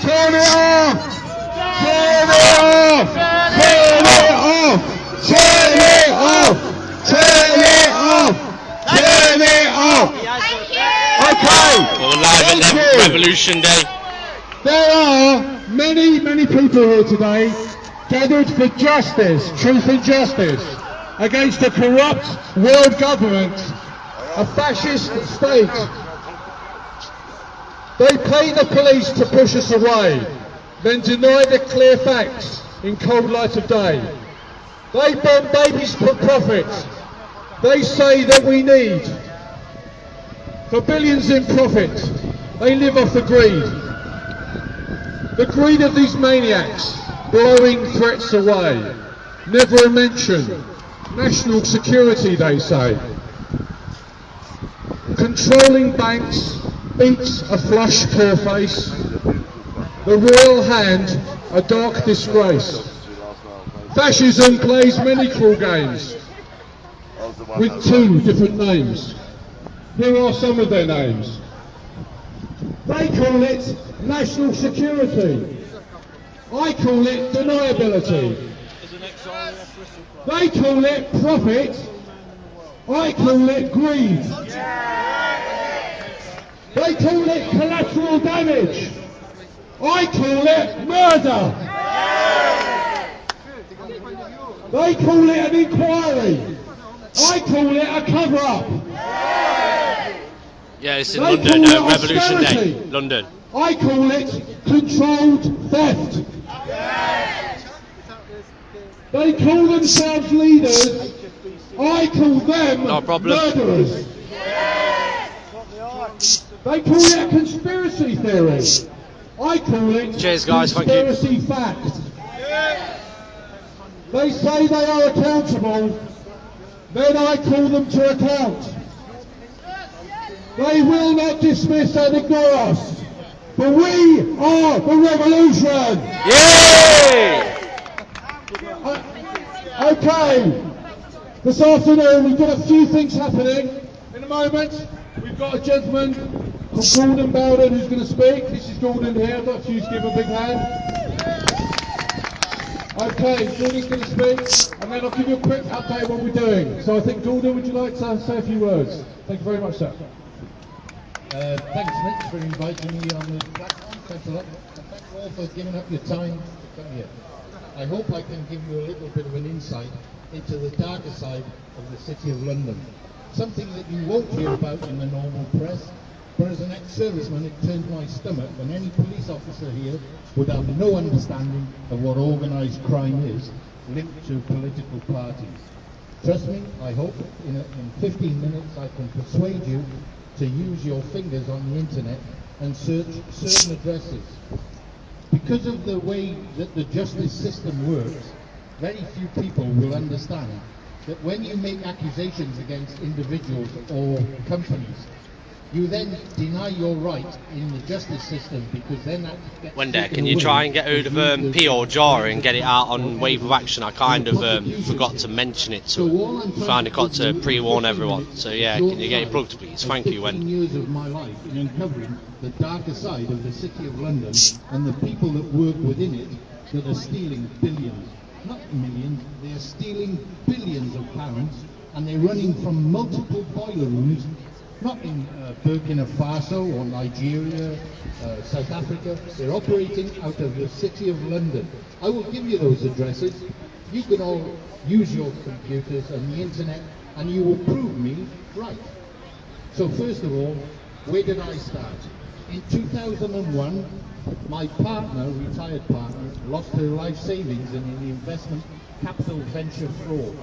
Turn it off! Turn it off! Turn it off! Turn it off! Turn it off! Turn it off! Okay! We're live at Revolution Day. There are many people here today gathered for justice, truth and justice, against a corrupt world government, a fascist state. They pay the police to push us away, then deny the clear facts in cold light of day. They bomb babies for profit. They say that we need, for billions in profit, they live off the greed. The greed of these maniacs, blowing threats away. Never a mention. National security, they say. Controlling banks beats a flush poor face. The royal hand, a dark disgrace. Fascism plays many cruel games with two different names. Here are some of their names. They call it national security. I call it deniability. They call it profit. I call it greed. They call it collateral damage. I call it murder. They call it an inquiry. I call it a cover-up. Yeah, it's in London, Revolution Day, London. I call it controlled theft. They call themselves leaders. I call them murderers. They call it a conspiracy theory. I call it conspiracy fact. They say they are accountable, then I call them to account. They will not dismiss and ignore us, but we are the revolution! Yay! Okay, this afternoon we've got a few things happening. In a moment, we've got a gentleman called Gorden Bowden who's going to speak. This is Gorden here, I'd like you to give him a big hand. Okay, Gordon's going to speak, and then I'll give you a quick update of what we're doing. So I think, Gorden, would you like to say a few words? Thank you very much, sir. Thanks, Mitch, for inviting me on the platform. Thanks a lot. And thanks all for giving up your time to come here. I hope I can give you a little bit of an insight into the darker side of the City of London. Something that you won't hear about in the normal press, but as an ex-serviceman it turns my stomach when any police officer here would have no understanding of what organised crime is linked to political parties. Trust me, I hope in 15 minutes I can persuade you to use your fingers on the internet and search certain addresses. Because of the way that the justice system works, very few people will understand that when you make accusations against individuals or companies, you then deny your right in the justice system, because then that gets Wendy, can you try and get hold of P or Jar and get it out on Wave of Action? I kind of forgot to mention it to her. Finally got to pre-warn everyone. So yeah, can you get it plugged, please? Thank you, Wendy. 15 years of my life in uncovering the darker side of the City of London and the people that work within it that are stealing billions, not millions, they are stealing billions of pounds, and they're running from multiple boiler rooms. Not in Burkina Faso or Nigeria, South Africa. They're operating out of the City of London. I will give you those addresses. You can all use your computers and the internet, and you will prove me right. So first of all, where did I start? In 2001, my partner, retired partner, lost her life savings in an investment capital venture fraud.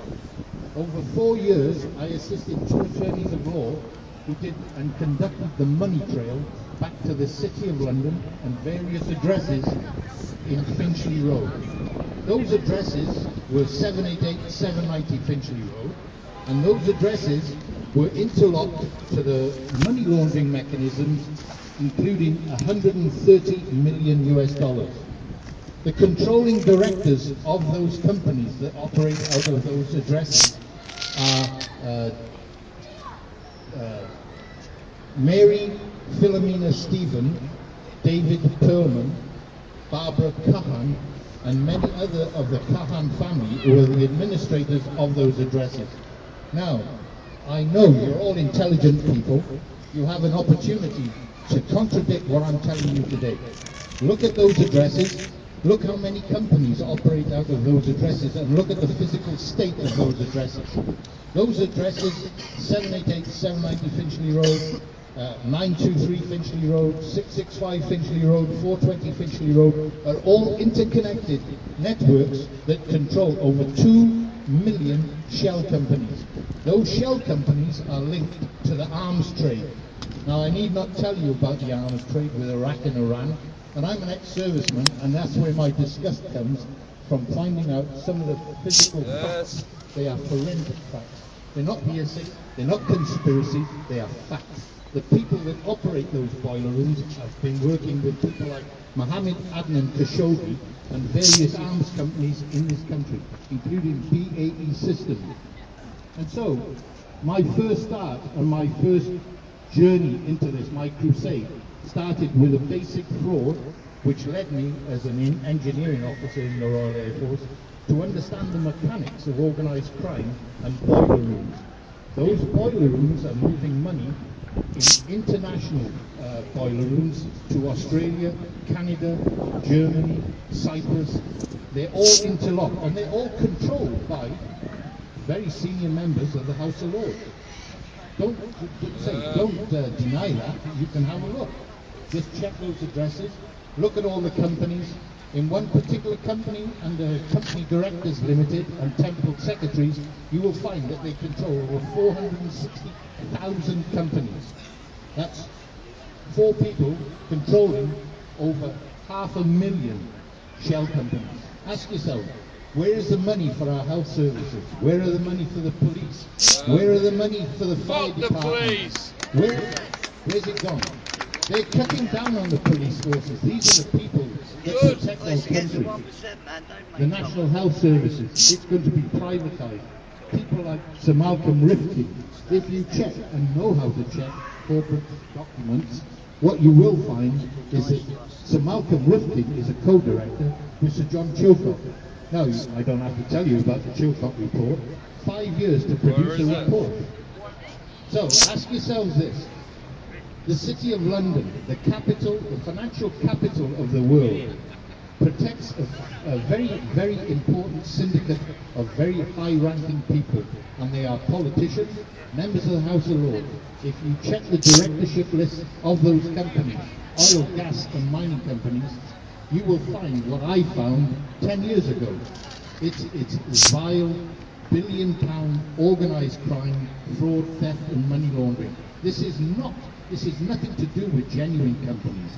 Over 4 years, I assisted 2 attorneys of law who did and conducted the money trail back to the City of London and various addresses in Finchley Road. Those addresses were 788, 790 Finchley Road, and those addresses were interlocked to the money laundering mechanisms, including $130 million US. The controlling directors of those companies that operate out of those addresses are Mary Philomena Stephen, David Perlman, Barbara Kahan, and many other of the Kahan family who are the administrators of those addresses. Now, I know you're all intelligent people. You have an opportunity to contradict what I'm telling you today. Look at those addresses. Look how many companies operate out of those addresses, and look at the physical state of those addresses. Those addresses, 788, 790 Finchley Road, 923 Finchley Road, 665 Finchley Road, 420 Finchley Road, are all interconnected networks that control over 2 million shell companies. Those shell companies are linked to the arms trade. Now, I need not tell you about the arms trade with Iraq and Iran, and I'm an ex-serviceman, and that's where my disgust comes from, finding out some of the physical facts. They are forensic facts. They're not hearsay, they're not conspiracy, they are facts. The people that operate those boiler rooms have been working with people like Mohammed Adnan Khashoggi and various arms companies in this country, including BAE Systems. And so, my first start and my first journey into this, my crusade, started with a basic fraud which led me as an engineering officer in the Royal Air Force to understand the mechanics of organised crime and boiler rooms. Those boiler rooms are moving money in international boiler rooms to Australia, Canada, Germany, Cyprus. They're all interlocked, and they're all controlled by very senior members of the House of Lords. Don't deny that. You can have a look. Just check those addresses. Look at all the companies. In one particular company, under Company Directors Limited and Temple Secretaries, you will find that they control over 460,000 companies. That's 4 people controlling over 500,000 shell companies. Ask yourself, where is the money for our health services? Where are the money for the police? Where are the money for the fire department? Where's it gone? They're cutting down on the police forces. These are the people that protect our country. The National Health Services, it's going to be privatised. People like Sir Malcolm Rifkin, if you check and know how to check corporate documents, what you will find is that Sir Malcolm Rifkin is a co-director with Sir John Chilcot. Now, I don't have to tell you about the Chilcot report. 5 years to produce a report. So, ask yourselves this. The City of London, the capital, the financial capital of the world, protects a very, very important syndicate of very high-ranking people, and they are politicians, members of the House of Lords. If you check the directorship list of those companies, oil, gas and mining companies, you will find what I found 10 years ago. It's vile, billion-pound organised crime, fraud, theft and money laundering. This is nothing to do with genuine companies.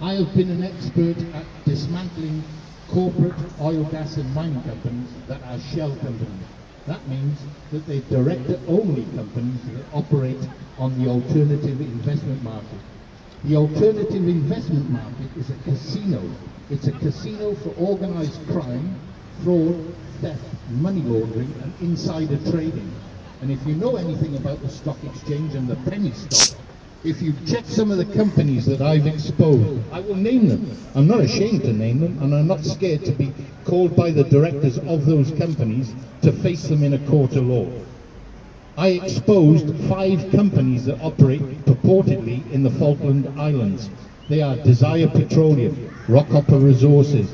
I have been an expert at dismantling corporate oil, gas and mining companies that are shell companies. That means that they're director-only companies that operate on the alternative investment market. The alternative investment market is a casino. It's a casino for organised crime, fraud, theft, money laundering and insider trading. And if you know anything about the stock exchange and the penny stock, if you check some of the companies that I've exposed, I will name them. I'm not ashamed to name them, and I'm not scared to be called by the directors of those companies to face them in a court of law. I exposed 5 companies that operate purportedly in the Falkland Islands. They are Desire Petroleum, Rockhopper Resources,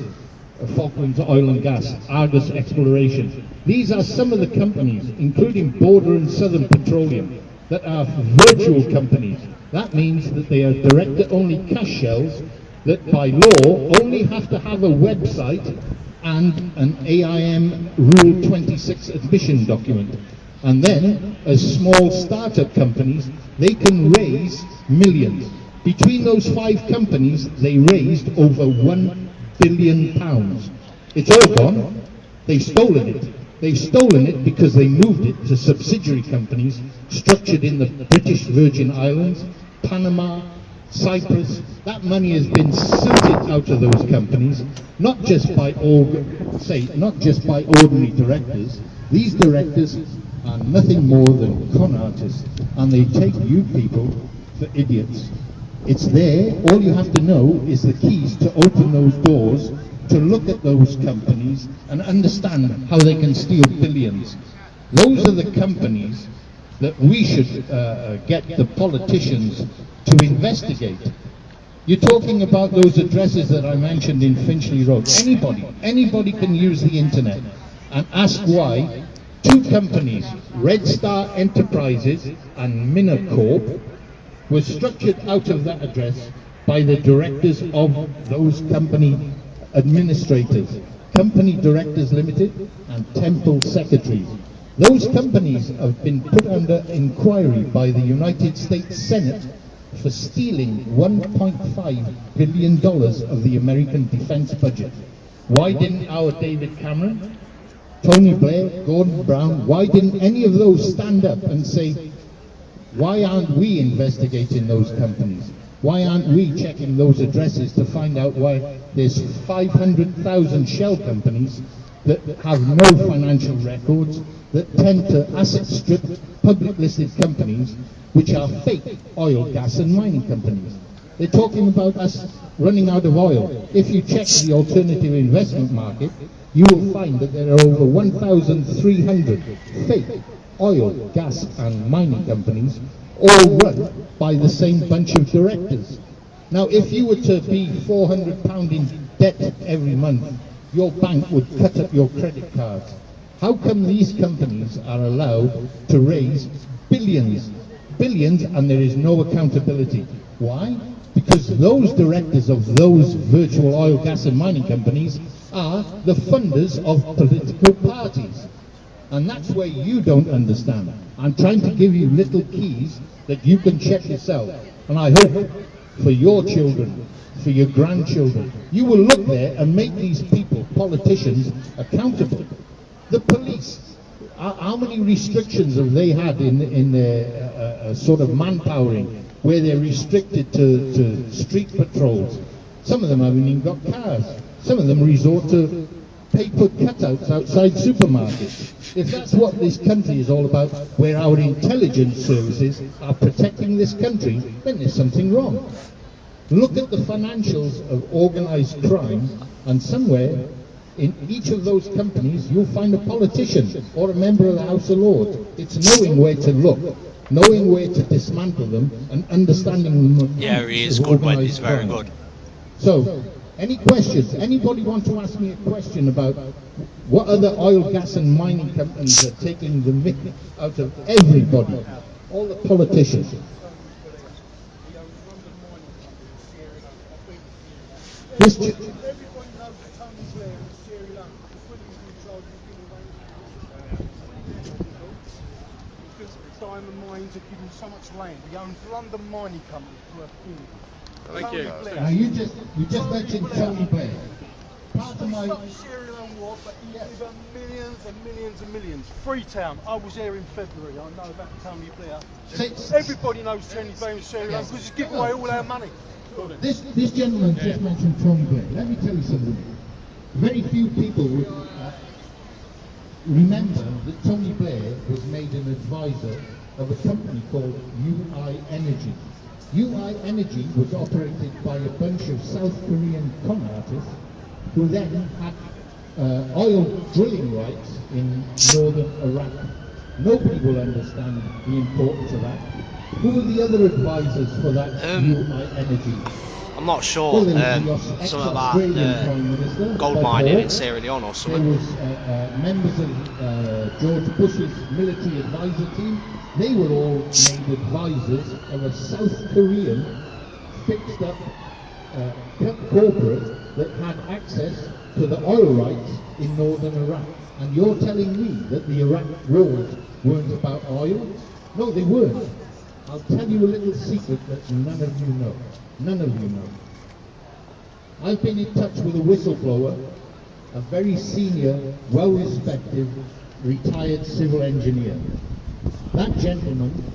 Falklands Oil and Gas, Argus Exploration. These are some of the companies, including Border and Southern Petroleum, that are virtual companies. That means that they are director-only cash shells that by law only have to have a website and an AIM Rule 26 admission document. And then, as small startup companies, they can raise millions. Between those 5 companies, they raised over £1 billion. It's all gone. They've stolen it. They've stolen it because they moved it to subsidiary companies structured in the British Virgin Islands, Panama, Cyprus. That money has been silted out of those companies, not just by ordinary directors. These directors are nothing more than con artists, and they take you people for idiots. It's there. All you have to know is the keys to open those doors, to look at those companies and understand how they can steal billions. Those are the companies that we should get the politicians to investigate. You're talking about those addresses that I mentioned in Finchley Road. Anybody can use the internet and ask why two companies, Red Star Enterprises and Minacorp, were structured out of that address by the directors of those company administrators, Company Directors Limited and Temple Secretaries. Those companies have been put under inquiry by the United States Senate for stealing $1.5 billion of the American defense budget. Why didn't our David Cameron, Tony Blair, Gordon Brown, why didn't any of those stand up and say, why aren't we investigating those companies? Why aren't we checking those addresses to find out why there's 500,000 shell companies that have no financial records, that tend to asset strip public listed companies which are fake oil, gas and mining companies. They're talking about us running out of oil. If you check the alternative investment market, you will find that there are over 1,300 fake oil, gas and mining companies, all run by the same bunch of directors. Now, if you were to be £400 in debt every month, your bank would cut up your credit cards. How come these companies are allowed to raise billions, and there is no accountability? Why? Because those directors of those virtual oil, gas and mining companies are the funders of political parties. And that's where you don't understand. I'm trying to give you little keys that you can check yourself. And I hope for your children, for your grandchildren, you will look there and make these people, politicians, accountable. The police, how many restrictions have they had in their sort of manpowering, where they're restricted to street patrols? Some of them haven't even got cars. Some of them resort to paper cutouts outside supermarkets. If that's what this country is all about, where our intelligence services are protecting this country, then there's something wrong. Look at the financials of organised crime, and somewhere in each of those companies you'll find a politician or a member of the House of Lords. It's knowing where to look, knowing where to dismantle them, and understanding them. Yeah, he is good, mate. He's very good. So, any questions? Anybody want to ask me a question about what other oil, gas and mining companies are taking the mick out of everybody? All the politicians. This diamond mines are given so much land. He owns London Mining Company for a billion. Thank you. Now you just mentioned Tony Blair. Part of my Sierra Leone war, but he given millions and millions and millions. Freetown, I was there in February. I know about Tony Blair. Everybody knows Tony Blair in Sierra Leone because he's given away all our money. This gentleman just mentioned Tony Blair. Let me tell you something. Very few people would remember that Tony Blair was made an advisor of a company called UI Energy. UI Energy was operated by a bunch of South Korean con artists who then had oil drilling rights in northern Iraq. Nobody will understand the importance of that. Who were the other advisors for that UI Energy? I'm not sure. Something about gold mining in Sierra Leone or There something. was members of George Bush's military advisor team. They were all made advisors of a South Korean fixed up corporate that had access to the oil rights in northern Iraq. And you're telling me that the Iraq wars weren't about oil? No, they weren't. I'll tell you a little secret that none of you know. None of you know. I've been in touch with a whistleblower, a very senior, well-respected, retired civil engineer. That gentleman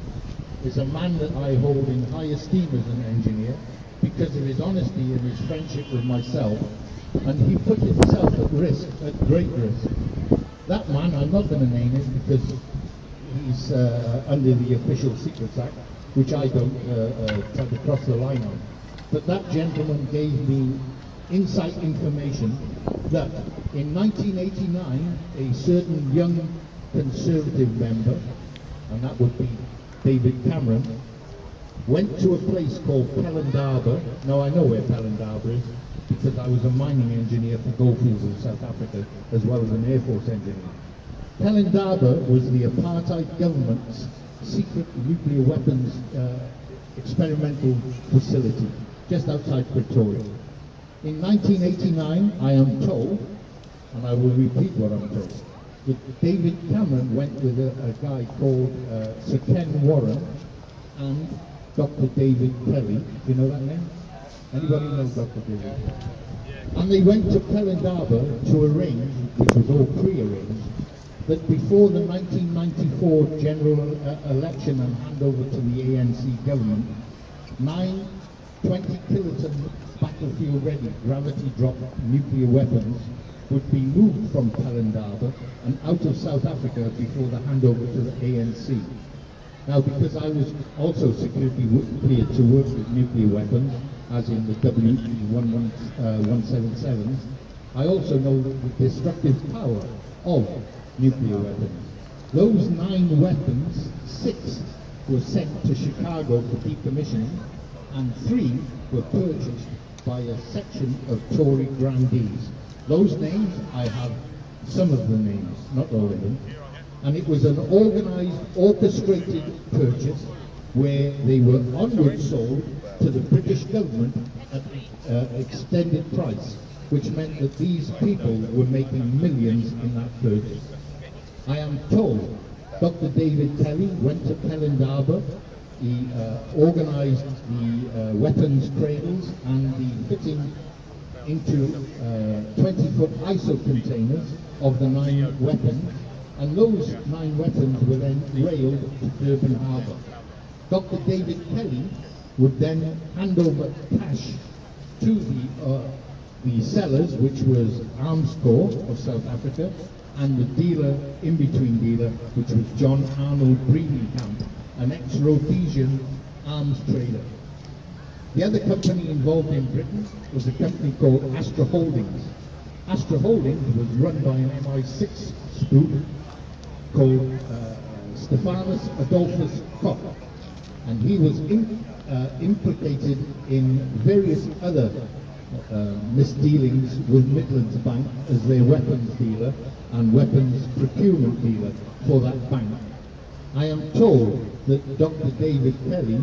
is a man that I hold in high esteem as an engineer because of his honesty and his friendship with myself, and he put himself at risk, at great risk. That man, I'm not going to name him because he's under the Official Secrets Act, which I don't try to cross the line on. But that gentleman gave me inside information that in 1989, a certain young Conservative member, and that would be David Cameron, went to a place called Pelindaba. Now I know where Pelindaba is because I was a mining engineer for Goldfields in South Africa as well as an Air Force engineer. Pelindaba was the apartheid government's secret nuclear weapons experimental facility just outside Pretoria. In 1989, I am told, and I will repeat what I'm told, that David Cameron went with a guy called Sir Ken Warren and Dr. David Kelly. Do you know that name? Anybody know Dr. David? And they went to Pelindaba to arrange, which was all pre-arranged, that before the 1994 general election and handover to the ANC government, 9 20-kiloton battlefield-ready gravity-dropped nuclear weapons would be moved from Pelindaba and out of South Africa before the handover to the ANC. Now, because I was also security cleared to work with nuclear weapons, as in the WE-177s, I also know the destructive power of nuclear weapons. Those 9 weapons, 6 were sent to Chicago for decommissioning, and 3 were purchased by a section of Tory grandees. Those names, I have some of the names, not all of them. And it was an organized, orchestrated purchase where they were onward sold to the British government at extended price, which meant that these people were making millions in that purchase. I am told Dr. David Kelly went to Pelindaba. He organized the weapons cradles and the fitting into 20-foot ISO containers of the 9 weapons, and those 9 weapons were then railed to Durban Harbour. Dr. David Kelly would then hand over cash to the sellers, which was Arms Corps of South Africa, and the dealer, in-between dealer, which was John Arnold Breedenkamp, an ex-Rhodesian arms trader. The other company involved in Britain was a company called Astra Holdings. Astra Holdings was run by an MI6 spook called Stephanus Adolphus Koch, and he was implicated in various other misdealings with Midlands Bank as their weapons dealer and weapons procurement dealer for that bank. I am told that Dr. David Kelly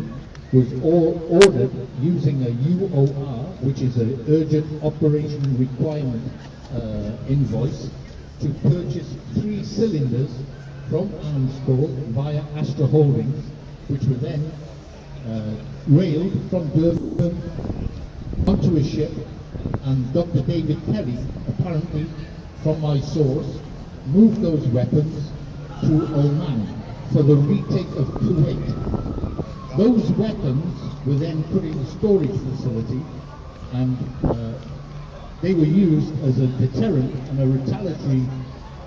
was ordered using a UOR, which is an urgent operation requirement invoice, to purchase 3 cylinders from Arms Corps via Astra Holdings, which were then railed from Durban onto a ship, and Dr. David Kelly, apparently from my source, moved those weapons to Oman for the retake of Kuwait. Those weapons were then put in a storage facility, and they were used as a deterrent and a retaliatory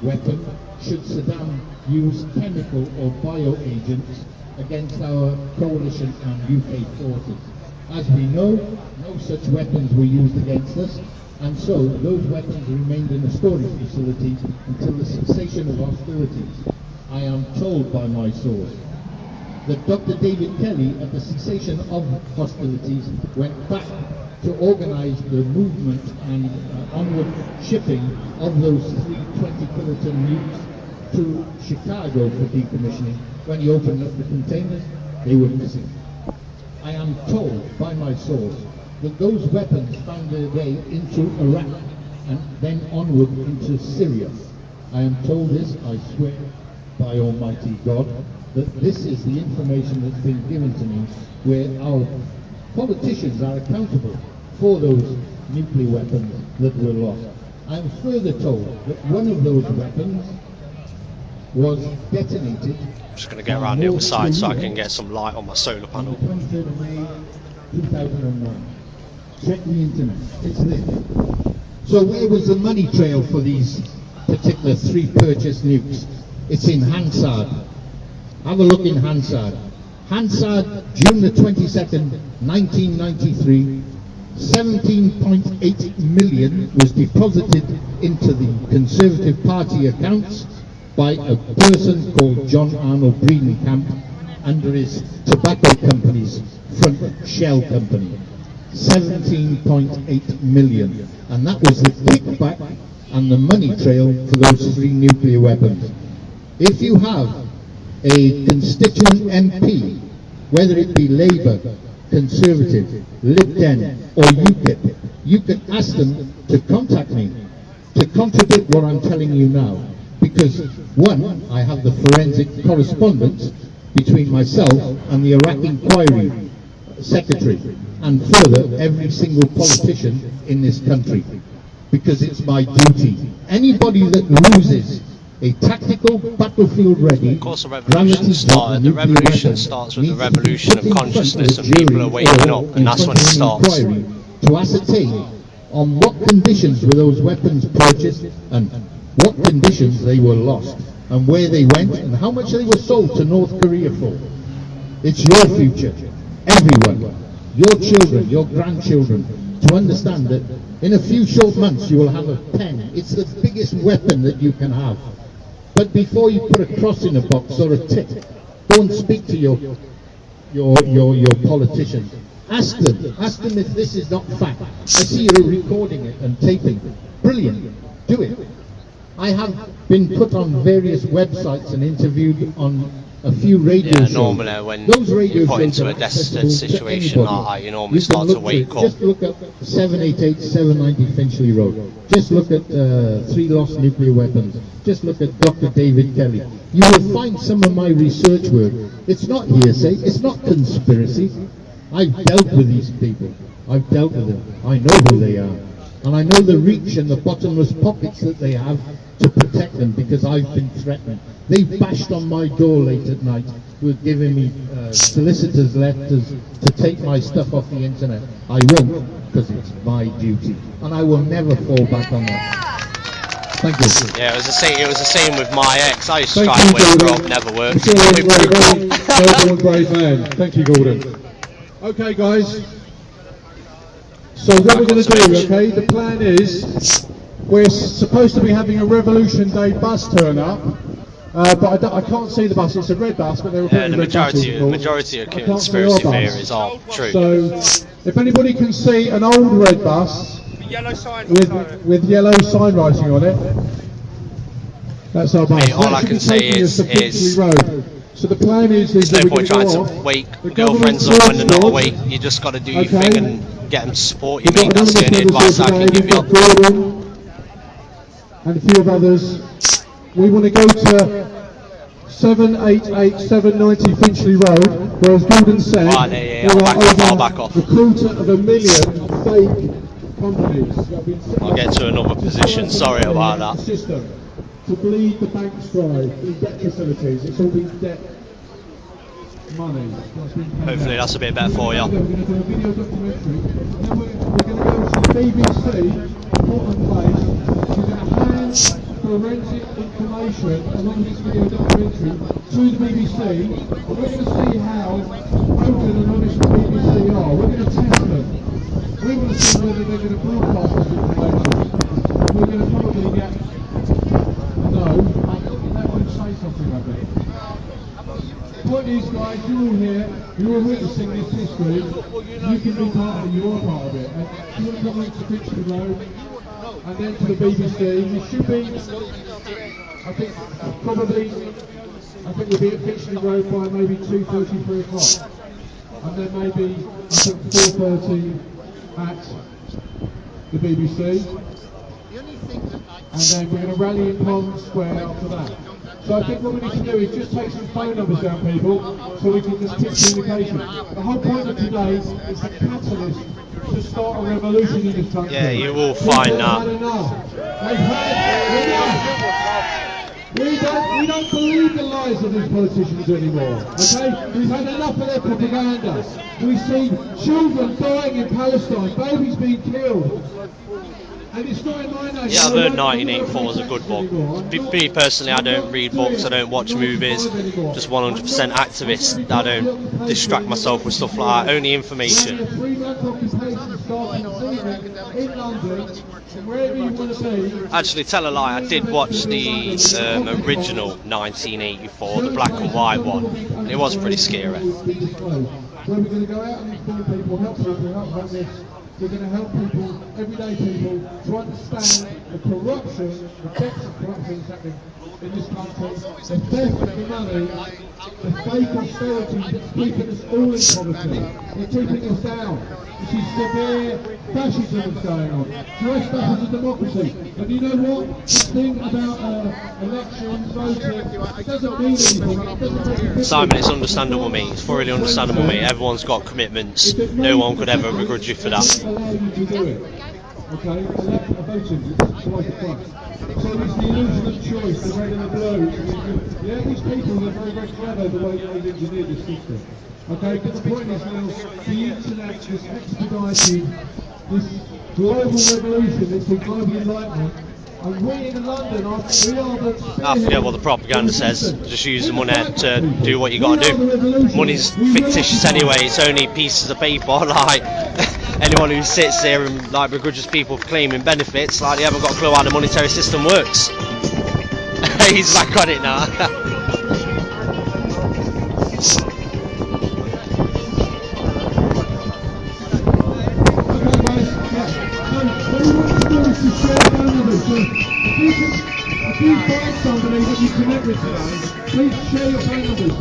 weapon should Saddam use chemical or bio-agents against our coalition and UK forces. As we know, no such weapons were used against us, and so those weapons remained in a storage facility until the cessation of hostilities. I am told by my source that Dr. David Kelly, at the cessation of hostilities, went back to organize the movement and onward shipping of those 3 20-kiloton nukes to Chicago for decommissioning. When he opened up the containers, they were missing. I am told by my source that those weapons found their way into Iraq and then onward into Syria. I am told this, I swear by Almighty God, that this is the information that's been given to me, where our politicians are accountable for those nuclear weapons that were lost. I am further told that one of those weapons was detonated. I'm just going to get around the other side so I can get some light on my solar panel. On the 23rd of May 2009. Check the internet, it's there. So where was the money trail for these particular 3 purchased nukes? It's in Hansard. Have a look in Hansard. Hansard, June the 22nd, 1993, 17.8 million was deposited into the Conservative Party accounts by a person called John Arnold Breedenkamp under his tobacco company's front shell company. 17.8 million. And that was the kickback and the money trail for those 3 nuclear weapons. If you have a constituent MP, whether it be Labour, Conservative, Lib Dem or UKIP, you can ask them to contact me to contradict what I'm telling you now. Because, one, I have the forensic correspondence between myself and the Iraq Inquiry Secretary, and further, every single politician in this country. Because it's my duty. Anybody that loses a tactical, battlefield-ready, of course, the revolution started. The revolution starts with the revolution of consciousness, and people are waking up, and that's when it starts. To ascertain on what conditions were those weapons purchased, and what conditions they were lost, and where they went, and how much they were sold to North Korea for. It's your future, everyone, your children, your grandchildren, to understand that in a few short months you will have a pen. It's the biggest weapon that you can have. But before you put a cross in a box or a tick, go and speak to your politicians. Ask them if this is not fact. I see you're recording it and taping it. Brilliant, do it. I have been put on various websites and interviewed on a few radio shows. Normally when you're put into a desperate situation like that, you normally start to wake up. Just look at 788, 790 Finchley Road. Just look at 3 lost nuclear weapons. Just look at Dr. David Kelly. You will find some of my research work. It's not hearsay, it's not conspiracy. I've dealt with these people. I've dealt with them. I know who they are. And I know the reach and the bottomless pockets that they have to protect them, because I've been threatened. They bashed on my door late at night with giving me solicitors' letters to take my stuff off the internet. I won't, because it's my duty. And I will never fall back on that. Thank you. Yeah, it was the same with my ex. I used to try and wake her up, never worked. Brave man. Thank you, Gordon. Okay, guys. So what we're going to do, okay, the plan is, we're supposed to be having a Revolution Day bus turn up, but I can't see the bus. It's a red bus, but they're the majority of conspiracy theories are true. So if anybody can see an old red bus with yellow sign writing on it, that's our bus. All I can say is so the plan is there's no point trying to wake girlfriends up when they're not awake. You just got to do your thing and get them to support you, mate. That's the only advice I can give you. And a few of others. We want to go to 788, 790 Finchley Road, where, as Gordon said, there are over 250,000 fake companies. I'll get to another position. Sorry about that. To bleed the banks dry in debt facilities. It's all been debt money. Hopefully that's a bit better for you. We're going to do a video documentary. Then we're going to go to the BBC, Portland Place. We're going to hand forensic information along this video documentary to the BBC. We're going to see how open and honest the BBC are. We're going to test them. We want to see whether they're going to broadcast this information. We're going to probably get let them say something about it. The point is, guys, you're all here, you're all witnessing this history, you can be part of it, you're part of it. And you want to come into Finchley Road, and then to the BBC. It should be, I think we'll be at Finchley Road by maybe 2:30, 3 o'clock. And then maybe, I think 4:30 at the BBC. And then we're going to rally in Parliament Square after that. So I think what we need to do is just take some phone numbers down, people, so we can just keep communication. The whole point of today is the catalyst to start a revolution in this country. Yeah, you will find that. We don't believe the lies of these politicians anymore, okay? We've had enough of their propaganda. We see children dying in Palestine, babies being killed. Yeah, I've heard 1984 was a good book. Me personally, I don't read books, I don't watch movies, just 100% activist. I don't distract myself with stuff like that, only information. Actually, tell a lie, I did watch the original 1984, the black and white one, and it was pretty scary. Where we're going to go out and inform people, help homeless. We're going to help people, everyday people, to understand the corruption, the depths of corruption that's happening in this country, the theft of the money, the fake austerity that's keeping us all in poverty. It's keeping us down. This is severe fascism that's going on. Trespass is a democracy. And you know what? This thing about elections, voting, it doesn't mean anything. It doesn't make Simon, it's understandable, mate. It's thoroughly understandable, mate. Everyone's got commitments. No one could ever begrudge you for that. Allow you to do it. Okay? Voting, it's twice the price. So it's the illusion of choice, the red and the blue. Yeah, these people are very, very clever the way they've engineered this system. Okay, but the point is now, the internet has expedited this global revolution, it's a global enlightenment, and we in London are I forget what the propaganda says, just use the money to do what you got to do. Money's fictitious anyway, it's only pieces of paper, like anyone who sits there and like begrudges people for claiming benefits, like they haven't got a clue how the monetary system works. He's back on it now. If you find somebody that you connect with today, please share your phone numbers.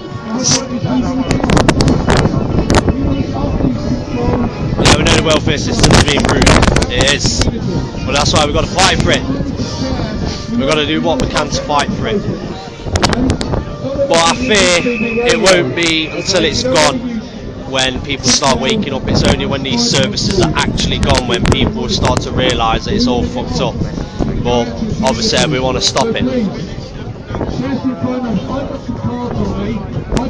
Yeah, we know the welfare system is being brutal. It is. But that's why we've got to fight for it. We've got to do what we can to fight for it. But I fear it won't be until it's gone when people start waking up. It's only when these services are actually gone when people start to realise that it's all fucked up. But obviously we want to stop it. I've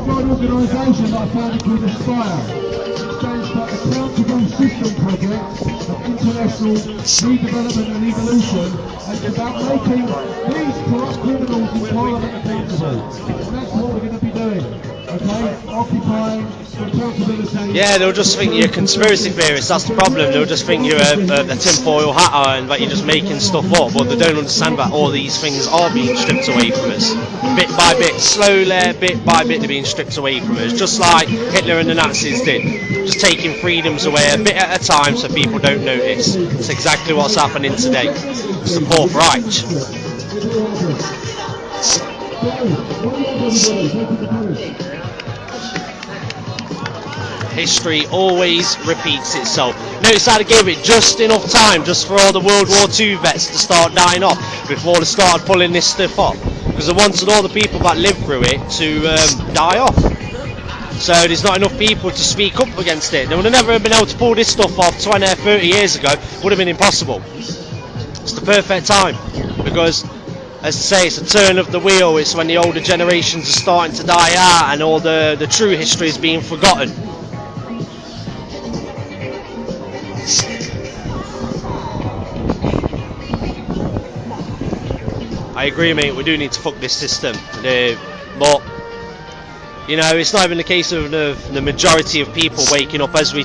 got an organisation that I founded called Aspire. It stands for Accountable System Project of International Redevelopment and Evolution, and it's about making these corrupt criminals in Parliament accountable. And that's what we're going to be doing. Okay? Occupying, accountability. Yeah, they'll just think you're a conspiracy theorist, that's the problem. They'll just think you're a tinfoil hatter and that you're just making stuff up, but they don't understand that all these things are being stripped away from us. Bit by bit, slowly, bit by bit, they're being stripped away from us, just like Hitler and the Nazis did. Just taking freedoms away a bit at a time so people don't notice. It's exactly what's happening today. It's the Fourth Reich. History always repeats itself. Notice how they gave it just enough time just for all the World War II vets to start dying off before they started pulling this stuff off, because they wanted all the people that lived through it to die off. So there's not enough people to speak up against it. They would have never been able to pull this stuff off 20 or 30 years ago. Would have been impossible. It's the perfect time, because as I say, it's a turn of the wheel. It's when the older generations are starting to die out and all the true history is being forgotten. I agree, mate, we do need to fuck this system, but you know, it's not even the case of the majority of people waking up, as we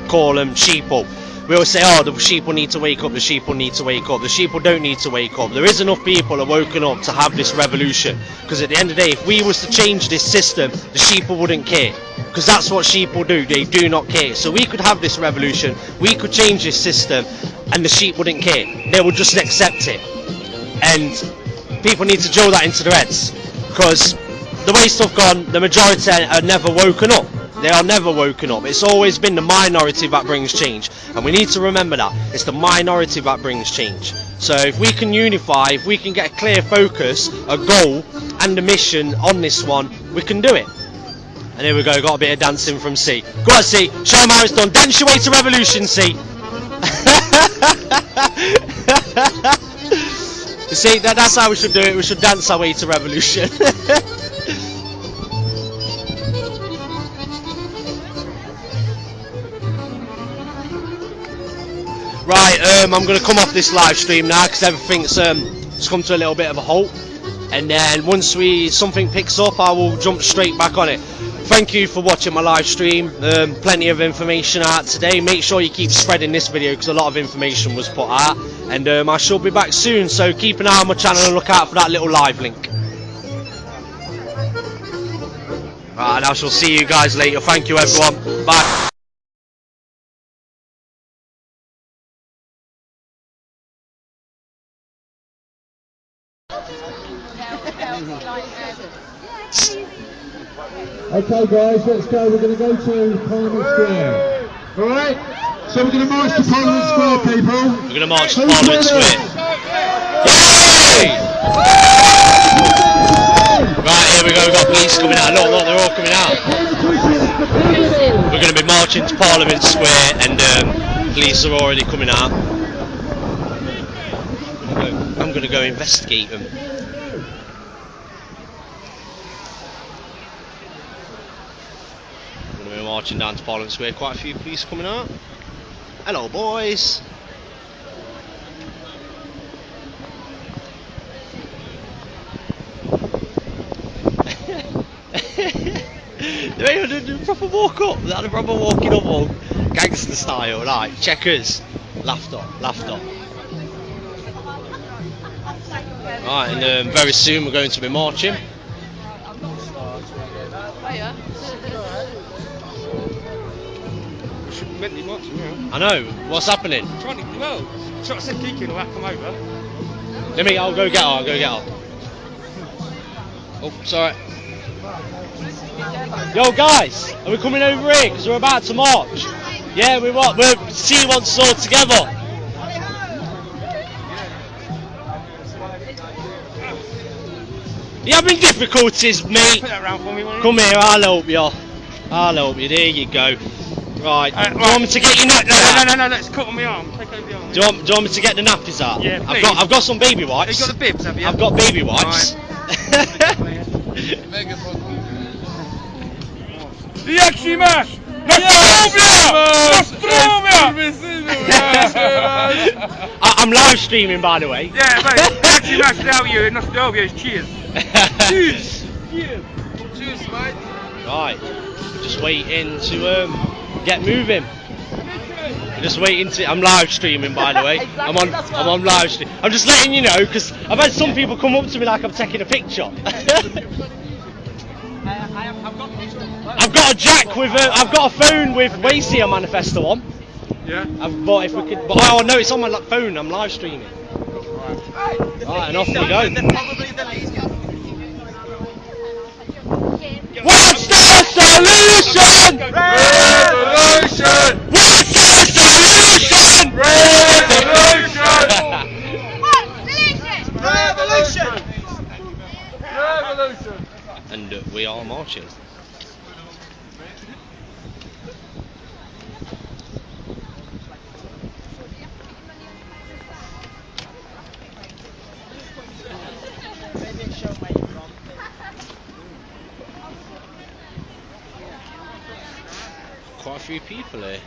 call them, sheeple. We always say, oh, the sheeple need to wake up, the sheeple need to wake up. The sheeple don't need to wake up. There is enough people that are woken up to have this revolution, because at the end of the day, if we was to change this system, the sheeple wouldn't care, because that's what sheeple do, they do not care. So we could have this revolution, we could change this system, and the sheep wouldn't care. They would just accept it. And people need to drill that into their heads, because the way stuff gone, the majority are never woken up. They are never woken up. It's always been the minority that brings change, and we need to remember that. It's the minority that brings change. So if we can unify, if we can get a clear focus, a goal and a mission on this one, we can do it. And here we go, got a bit of dancing from C. Go on, C, show them how it's done. Dance your way to revolution, C. You see, that's how we should do it. We should dance our way to revolution. Right, I'm going to come off this live stream now because everything's just come to a little bit of a halt. And then once something picks up, I will jump straight back on it. Thank you for watching my live stream. Plenty of information out today. Make sure you keep spreading this video because a lot of information was put out. And I shall be back soon, so keep an eye on my channel and look out for that little live link. Right, and I shall see you guys later. Thank you everyone. Bye. Okay guys, let's go. We're going to go to Parliament Square. Alright? So we're going to march to Parliament Square, people. We're going to march to Parliament Square. Yay! Right, here we go. We've got police coming out. Look, they're all coming out. We're going to be marching to Parliament Square and police are already coming out. I'm going to go investigate them. We're marching down to Parliament Square. Quite a few police coming out. Hello, boys. They did a proper walk up. They had a proper walking up, all gangster style, like checkers. Laughter. Right, and very soon we're going to be marching. I know. What's happening? Trying to said Keegan will come over. I'll go get her. Oh, sorry. Yo guys, are we coming over here? Because we're about to march. Yeah, we're see once all together. You having difficulties, mate? Put that round for me, won't you? Come here, I'll help you. There you go. Right, do you want me to get your nappies out? No, it's cut on my arm. Take over the arm. Do you want me to get the nappies out? Yeah, please. I've got some baby wipes. You got the bibs, have you? I've got baby wipes. Jak się masz? I'm live streaming, by the way. Yeah, mate. Jak się masz Nostalgia? Nostalgia is cheers. Cheers. Cheers, mate. Right, we're just waiting to get moving. We're just waiting to. I'm live streaming, by the way. I'm on live stream. I'm just letting you know because I've had some people come up to me like I'm taking a picture. I've got a jack with I've got a phone with Wacier Manifesto on. Yeah. But if we could, oh no, it's on my phone. I'm live streaming. Right, and off we go. What's the solution? Revolution! What's the solution? Revolution! Revolution! And we are marching. Quite a few people here.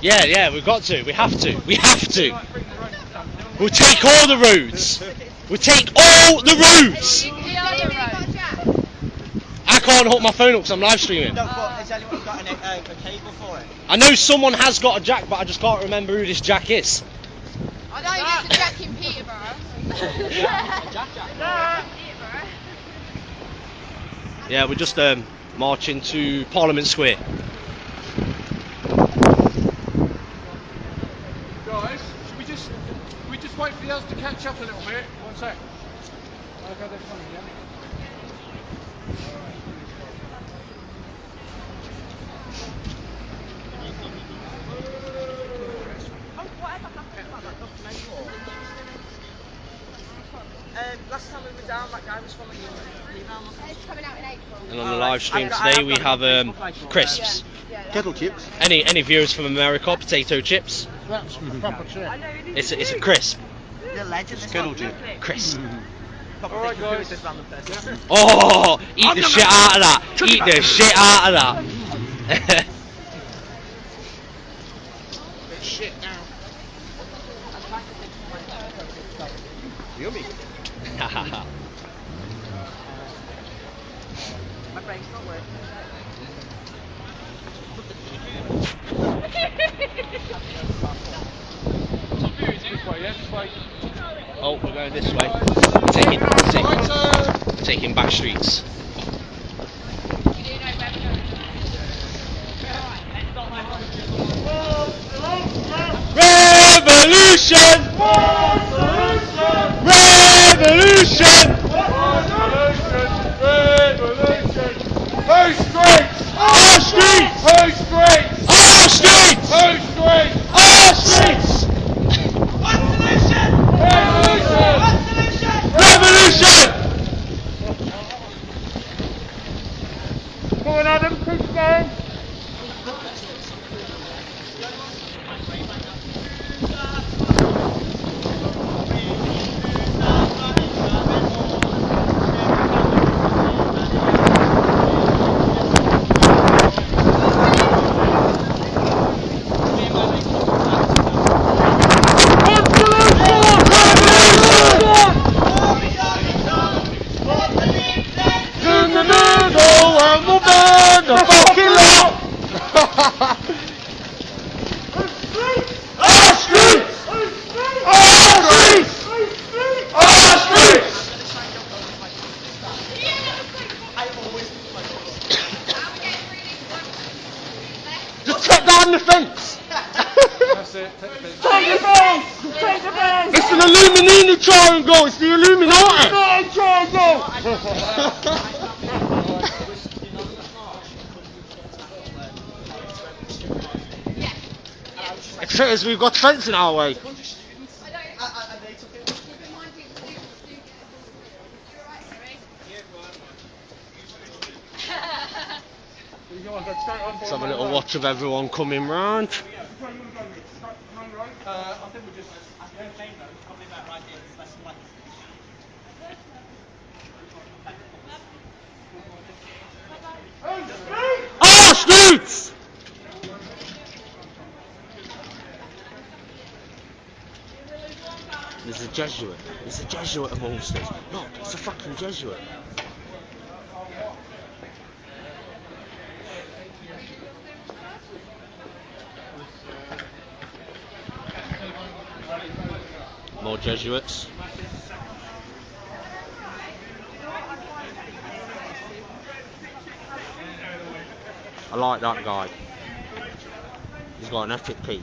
Yeah, we've got to. We have to. We'll take all the roads. I can't hook my phone up because I'm live streaming. Has anyone got a cable for it? I know someone has got a jack, but I just can't remember who this jack is. I know there's a jack in Peterborough. Yeah, we're just marching to Parliament Square. Guys, should we just wait for the others to catch up a little bit? One sec. I'll go there for you, yeah? Last time we were down, that guy was from the It's coming out in April. And on the live stream today we have crisps. Kettle chips. Any viewers from America, potato chips. That's proper chip. It's a crisp. The legend. Kettle chip. Crisp. Alright, guys. Oh, eat the shit out of that. Eat the shit out of that. My brain's not working. Oh, we're going this way. Taking back streets. Revolution! Revolution! Whose streets? Our streets! Whose streets? Our streets! Whose streets? Our streets! Revolution! Come on, Adam, keep going. Just take down the fence! That's it, take the fence. Take the fence! Take the fence! It's an Illuminati triangle! It's the Illuminati! It says we've got fence in our way. Let's have a little watch of everyone coming round. I think we just... Our streets! There's a Jesuit. There's a Jesuit amongst us. Look, it's a fucking Jesuit. More Jesuits. I like that guy. He's got an epic peak.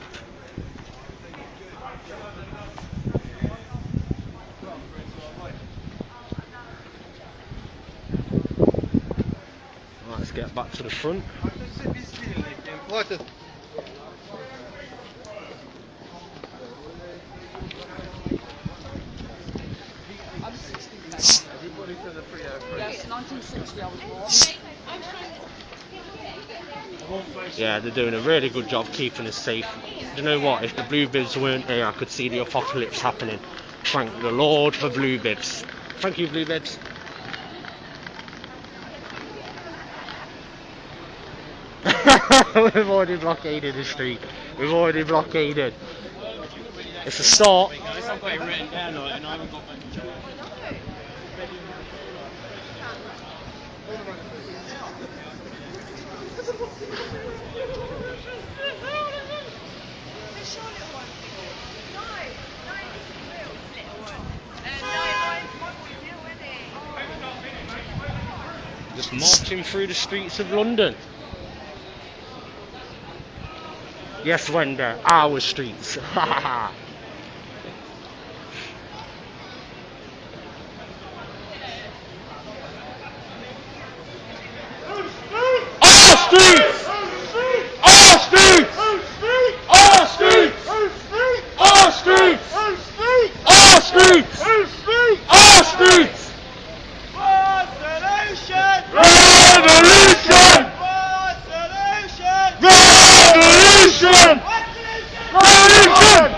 Right, let's get back to the front. Yes, 1960 I was born. Yeah, they're doing a really good job keeping us safe. Do you know what? If the blue bibs weren't here, I could see the apocalypse happening. Thank the Lord for blue bibs. Thank you, blue bibs. We've already blockaded the street. We've already blockaded. It's a start. I've got it written down and I haven't got that. Just marching through the streets of London. Yes, Wender, our streets. Our streets! Our streets! Our streets! Our streets! Our streets! Our streets! Revolution! Revolution! Revolution!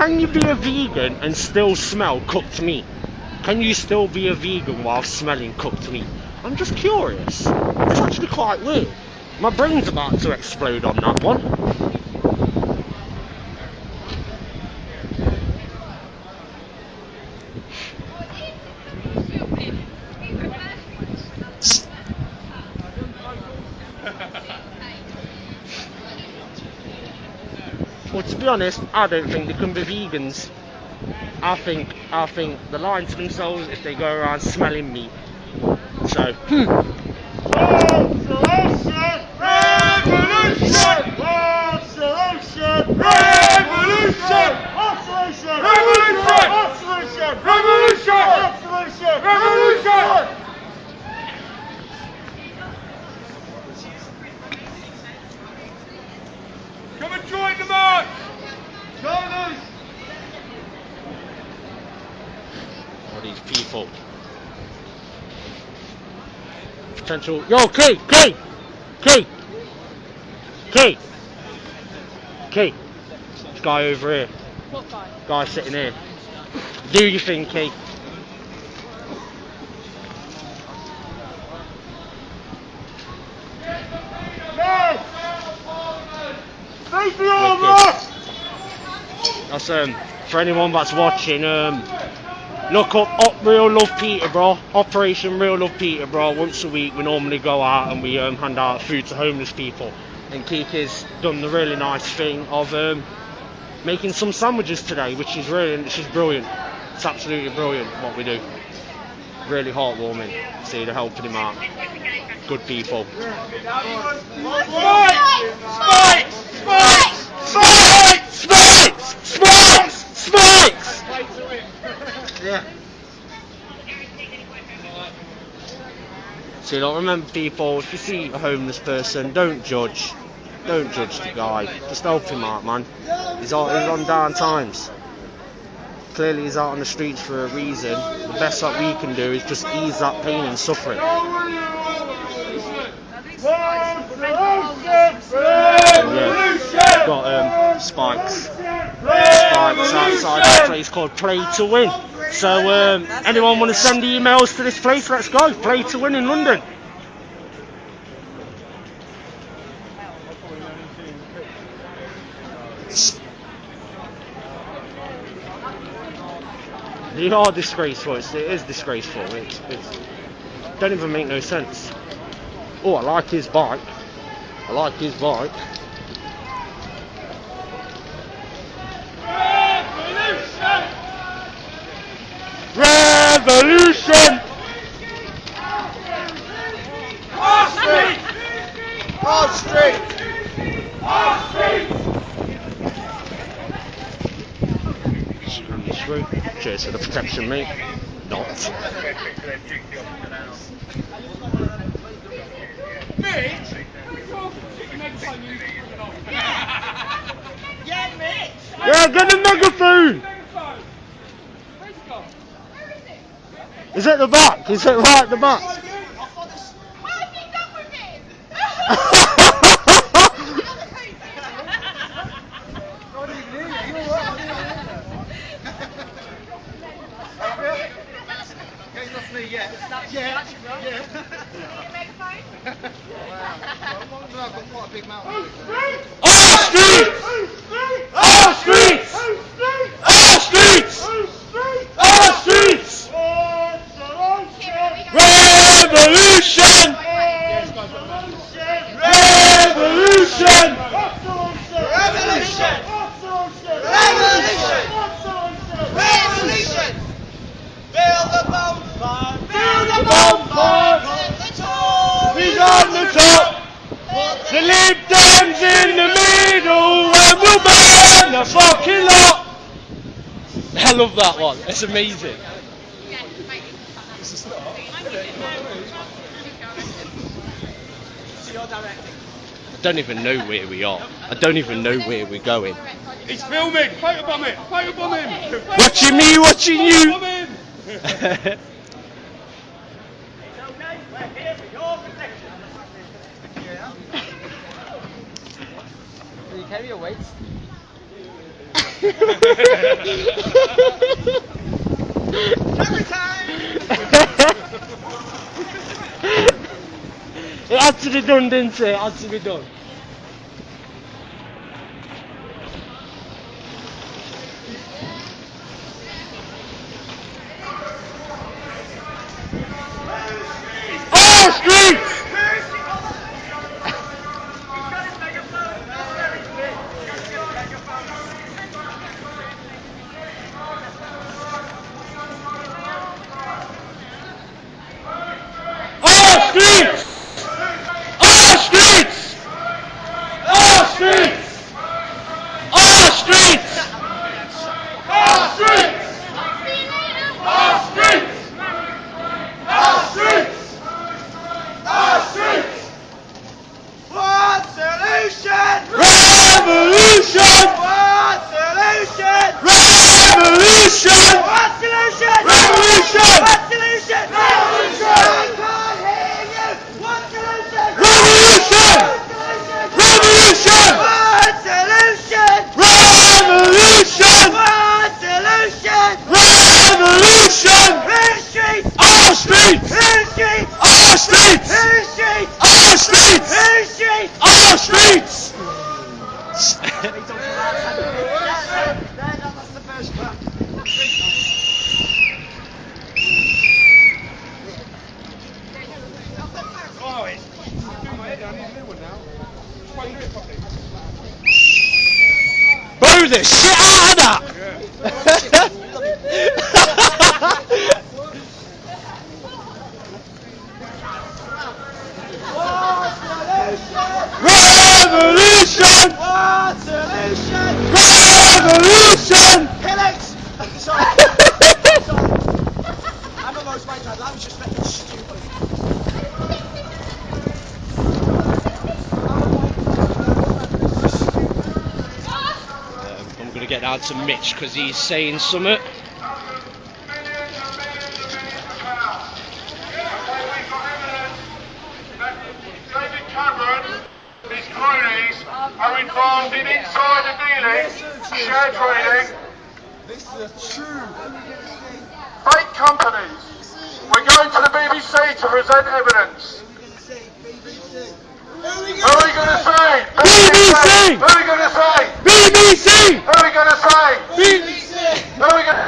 can you be a vegan and still smell cooked meat? Can you still be a vegan while smelling cooked meat? I'm just curious. It's actually quite weird. My brain's about to explode on that one. Well, to be honest, I don't think they can be vegans. I think they're lying to themselves if they go around smelling meat. So, Come and join the march! Join us! all these people. Potential. Yo, Kate! This guy over here. What guy? Guy sitting here. Do you think, Kate? That's for anyone that's watching, look up Real Love Peterborough, Operation Real Love Peterborough. Once a week we normally go out and we hand out food to homeless people, and Kiki's done the really nice thing of making some sandwiches today, which is brilliant. It's absolutely brilliant what we do. Really heartwarming. See, they're helping him out. Good people. Spikes! Yeah. So, don't remember, people, if you see a homeless person, don't judge. Don't judge the guy. Just help him out, man. He's on down times. Clearly he's out on the streets for a reason. The best that we can do is just ease that pain and suffering. Yeah, got spikes outside a place called Play to Win. So anyone want to send emails to this place? Let's go. Play to Win in London. They are disgraceful. It is disgraceful. It don't even make no sense. Oh, I like his bike. Revolution! Our street! Cheers for the protection, mate. Not. Yeah, get the megaphone! Is it at the back? Is it right at the back? What have you done with it? Not me yet. Yeah. I've got quite a big mouth. Our streets! Our streets! Our streets! Our streets! Revolution! Revolution! Revolution! Revolution! Build the bonfire! Build the bonfire! He's on the top! The Lib Dems in the middle, and we'll burn the fucking lot! I love that one, it's amazing. I don't even know where we are. I don't even know where we're going. He's filming! Photobomb it! Photobomb him! Watching me, watching you! Photobomb him! Do you carry your weights? Every time! It had to be done, didn't it? It had to be done. Oh, streets! Boo the shit out of that! Revolution! Revolution! Killings! Sorry. I'm almost right, that was just fucking stupid. I'm gonna get down to Mitch because he's saying something. His cronies are involved in insider dealing, share trading, fake companies. We're going to the BBC to present evidence. Who are we going to say? BBC! Who are we going to say? BBC! Who are we going to say? BBC! Who are we going to...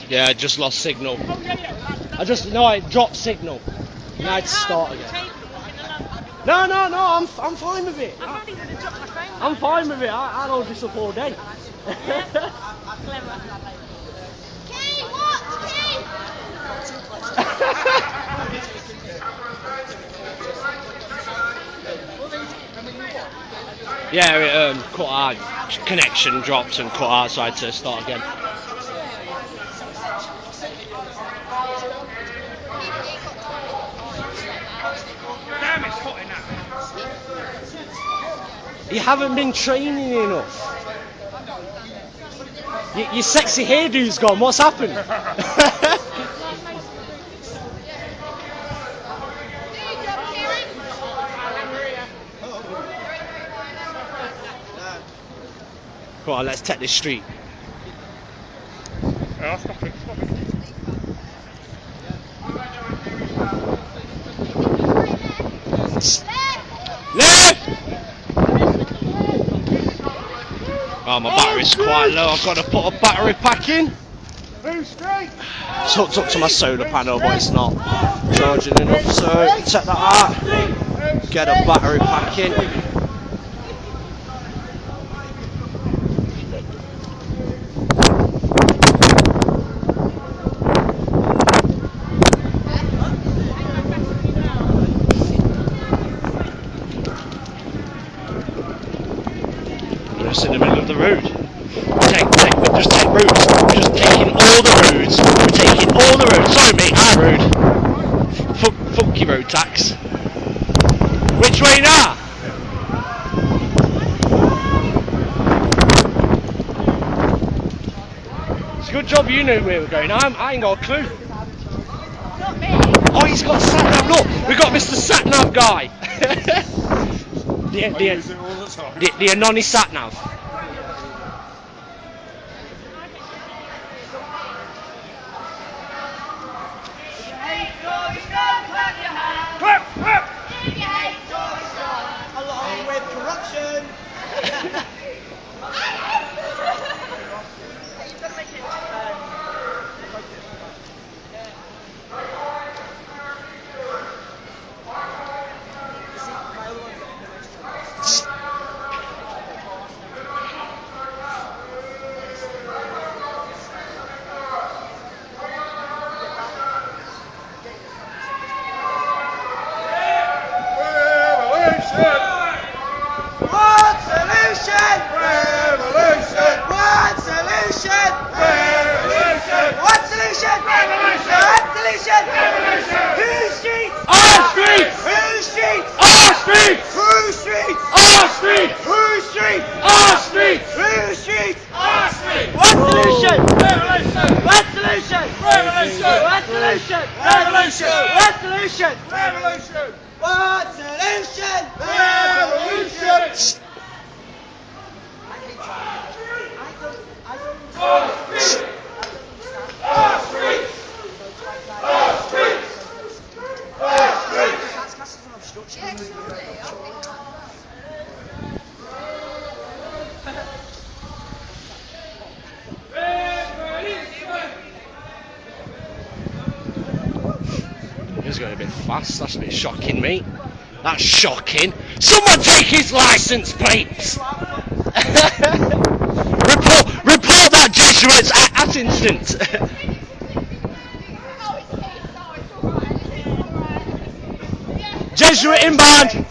Yeah, I just lost signal. I dropped signal. Now it's start again. No, I'm fine with it. I'm fine with it. I'll hold this up all day. Yeah, it cut out. Connection dropped and cut out, so I had to start again. Damn, it's hot in that. You haven't been training enough. Your sexy hairdo's gone. What's happened? Come on, let's take this street. Oh, stop it. Left! Oh, my battery's quite low. I've got to put a battery pack in. It's hooked up to my solar panel, but it's not charging enough. So take that out. Get a battery pack in. just in the middle of the road. We're just taking roads. We're just taking all the roads. We're taking all the roads. Sorry mate, our road. Funky road tax. Which way now? It's a good job you knew where we're going. I ain't got a clue. Not me. Oh, he's got sat nav. Look, we got Mr. Sat Nav guy. the Anony Sat Nav. Along with corruption. He's going a bit fast, that's a bit shocking, mate. That's shocking. Someone take his license plates! report that Jesuits at instant! Jesuit inbound!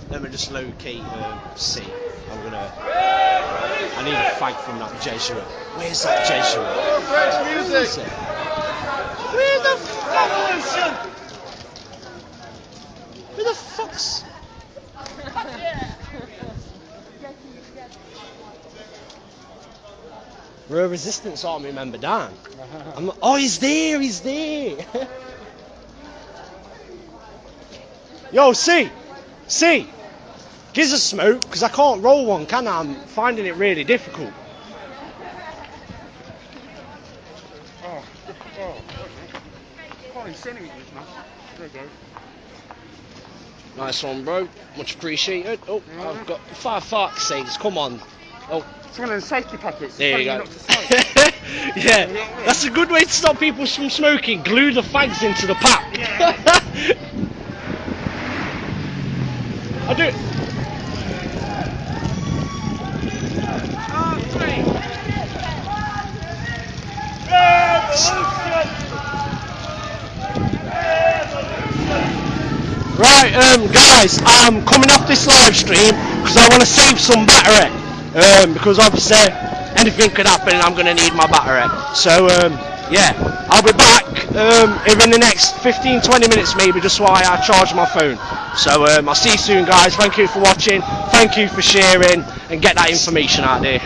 Let me just locate C. I need a fag from that Jesuit. Where's that Jesuit? French music. Where the revolution? Where the fuck's? We're a resistance army member, Dan. Oh, he's there. He's there. Yo, C. Gives a smoke, because I can't roll one, can I? I'm finding it really difficult. Nice one, bro. Much appreciated. Oh, I've got 5 fuck's sakes. Come on. Oh, it's one of the safety packets. There you go. Yeah, that's a good way to stop people from smoking. Glue the fags into the pack. Yeah. I do. Right, guys, I'm coming off this live stream because I want to save some battery. Because obviously anything could happen and I'm going to need my battery. So, yeah, I'll be back in the next 15-20 minutes maybe, just while I charge my phone. So, I'll see you soon, guys. Thank you for watching. Thank you for sharing and get that information out there.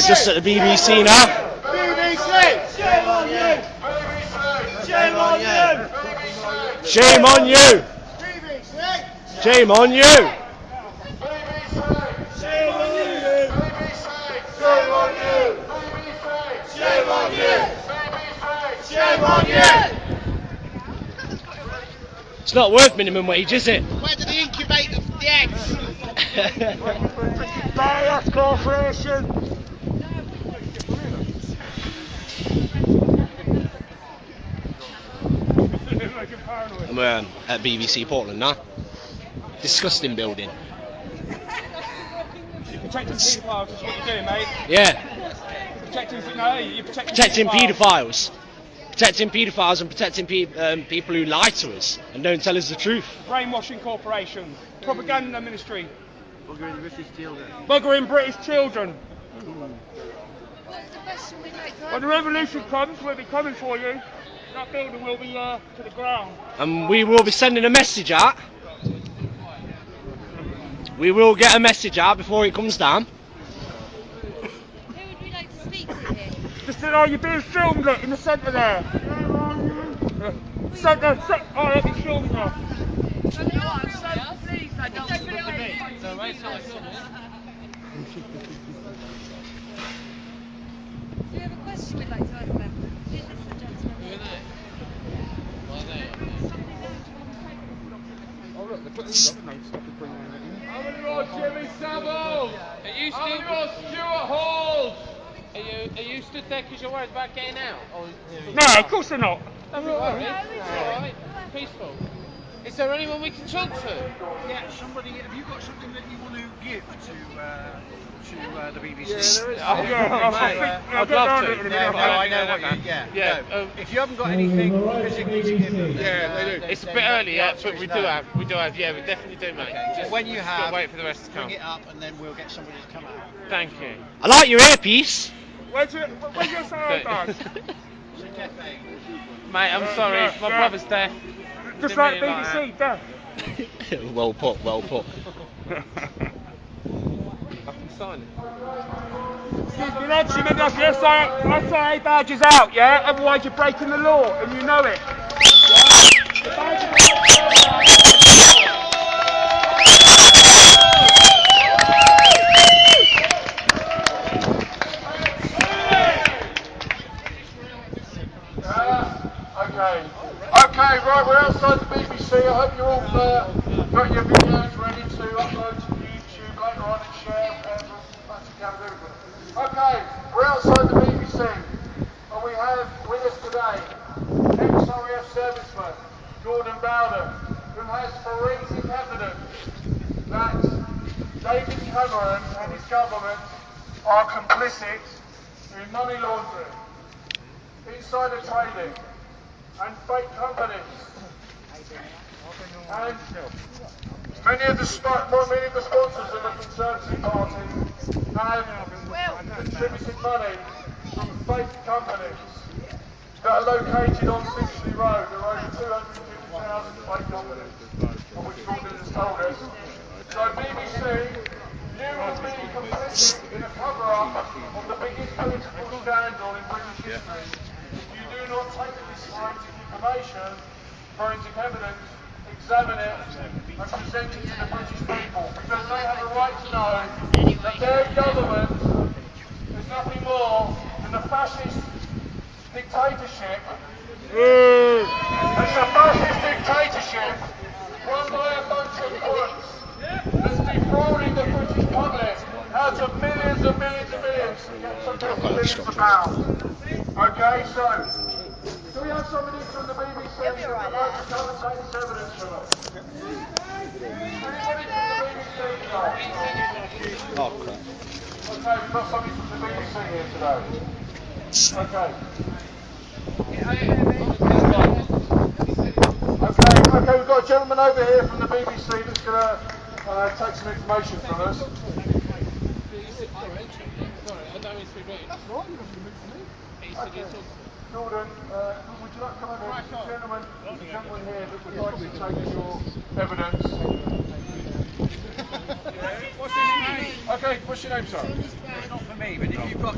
He's just at the BBC now. BBC! Shame on you! Shame on you! Shame on you! Shame on you! Shame on you! Shame on you! Shame on you! Shame on you! It's not worth minimum wage, is it? Where do they incubate the eggs? Bias corporation! I'm at BBC Portland now. Disgusting building. You're protecting paedophiles, that's what you're doing, mate. Yeah. You're Protecting paedophiles. Protecting paedophiles and protecting people who lie to us and don't tell us the truth. Brainwashing corporation. Propaganda ministry. Buggering British children. Buggering British children. When the revolution comes, we'll be coming for you. That building will be to the ground. And we will be sending a message out. We will get a message out before it comes down. Who would we like to speak to here? Just to know you're being filmed, look, in the centre there. Centre, oh, let me film you. Please, I don't want to me. No, wait, sorry. Do you have a question we'd like to ask them? This is the gentleman. Oh, look, they put these up. No, stop it, bring them in. How many more Jimmy Savile? Are you How many still? more Stuart Halls? Are you stood there because you're worried about getting out? No, of course they're not. Don't be worried. It's alright. Peaceful. Is there anyone we can talk to? Yeah, somebody. Have you got something that you want to give to the BBC? I'd love to. I know what you. Yeah. No, if you haven't got anything physically to give them, they do. It's a bit early yet, but we do have. Yeah, we definitely do, mate. Okay, Just when you just have, gotta wait for the rest to come. bring it up, and then we'll get somebody to come out. Thank you. I like your earpiece. Where's your sound bag? It's a cafe. Mate, I'm sorry. My brother's deaf. Just Didn't like mean it BBC, deaf. Well put, well put. I can sign it. Excuse me, lads, you remember your SIA badge is out, yeah? Otherwise you're breaking the law, and you know it. Okay, right, we're outside the BBC. I hope you're all got your videos ready to upload to YouTube later on and share Okay, we're outside the BBC, and we have with us today ex-RAF serviceman Gorden Bowden, who has forensic evidence that David Cameron and his government are complicit in money laundering, insider trading, and fake companies. And many of the sponsors of the Conservative Party have contributed money from fake companies that are located on Finchley Road. There are over 250,000 fake companies, on which Gordon has told us. So BBC, you have been complicit in a cover-up of the biggest political scandal in British history. You do not take this forensic information, forensic evidence, examine it and present it to the British people, because they have a right to know that their government is nothing more than a fascist dictatorship. It's a fascist dictatorship run by a bunch of crooks that's defrauding the British public out of millions and millions and millions to get some billions of pounds. Okay, so do we have somebody from the BBC that would like to come and take this evidence from us? Anybody from the BBC today? Oh crap. Okay, we've got somebody from the BBC here today. Okay. Okay, we've got a gentleman over here from the BBC that's going to take some information from us. Sorry, I don't mean to be rude. That's right, you don't have to move to me. Okay. Gordon, would you like to come over here? There's a gentleman here that would like to take your evidence. What's his name? Okay, what's your name, sir? me, but if you've got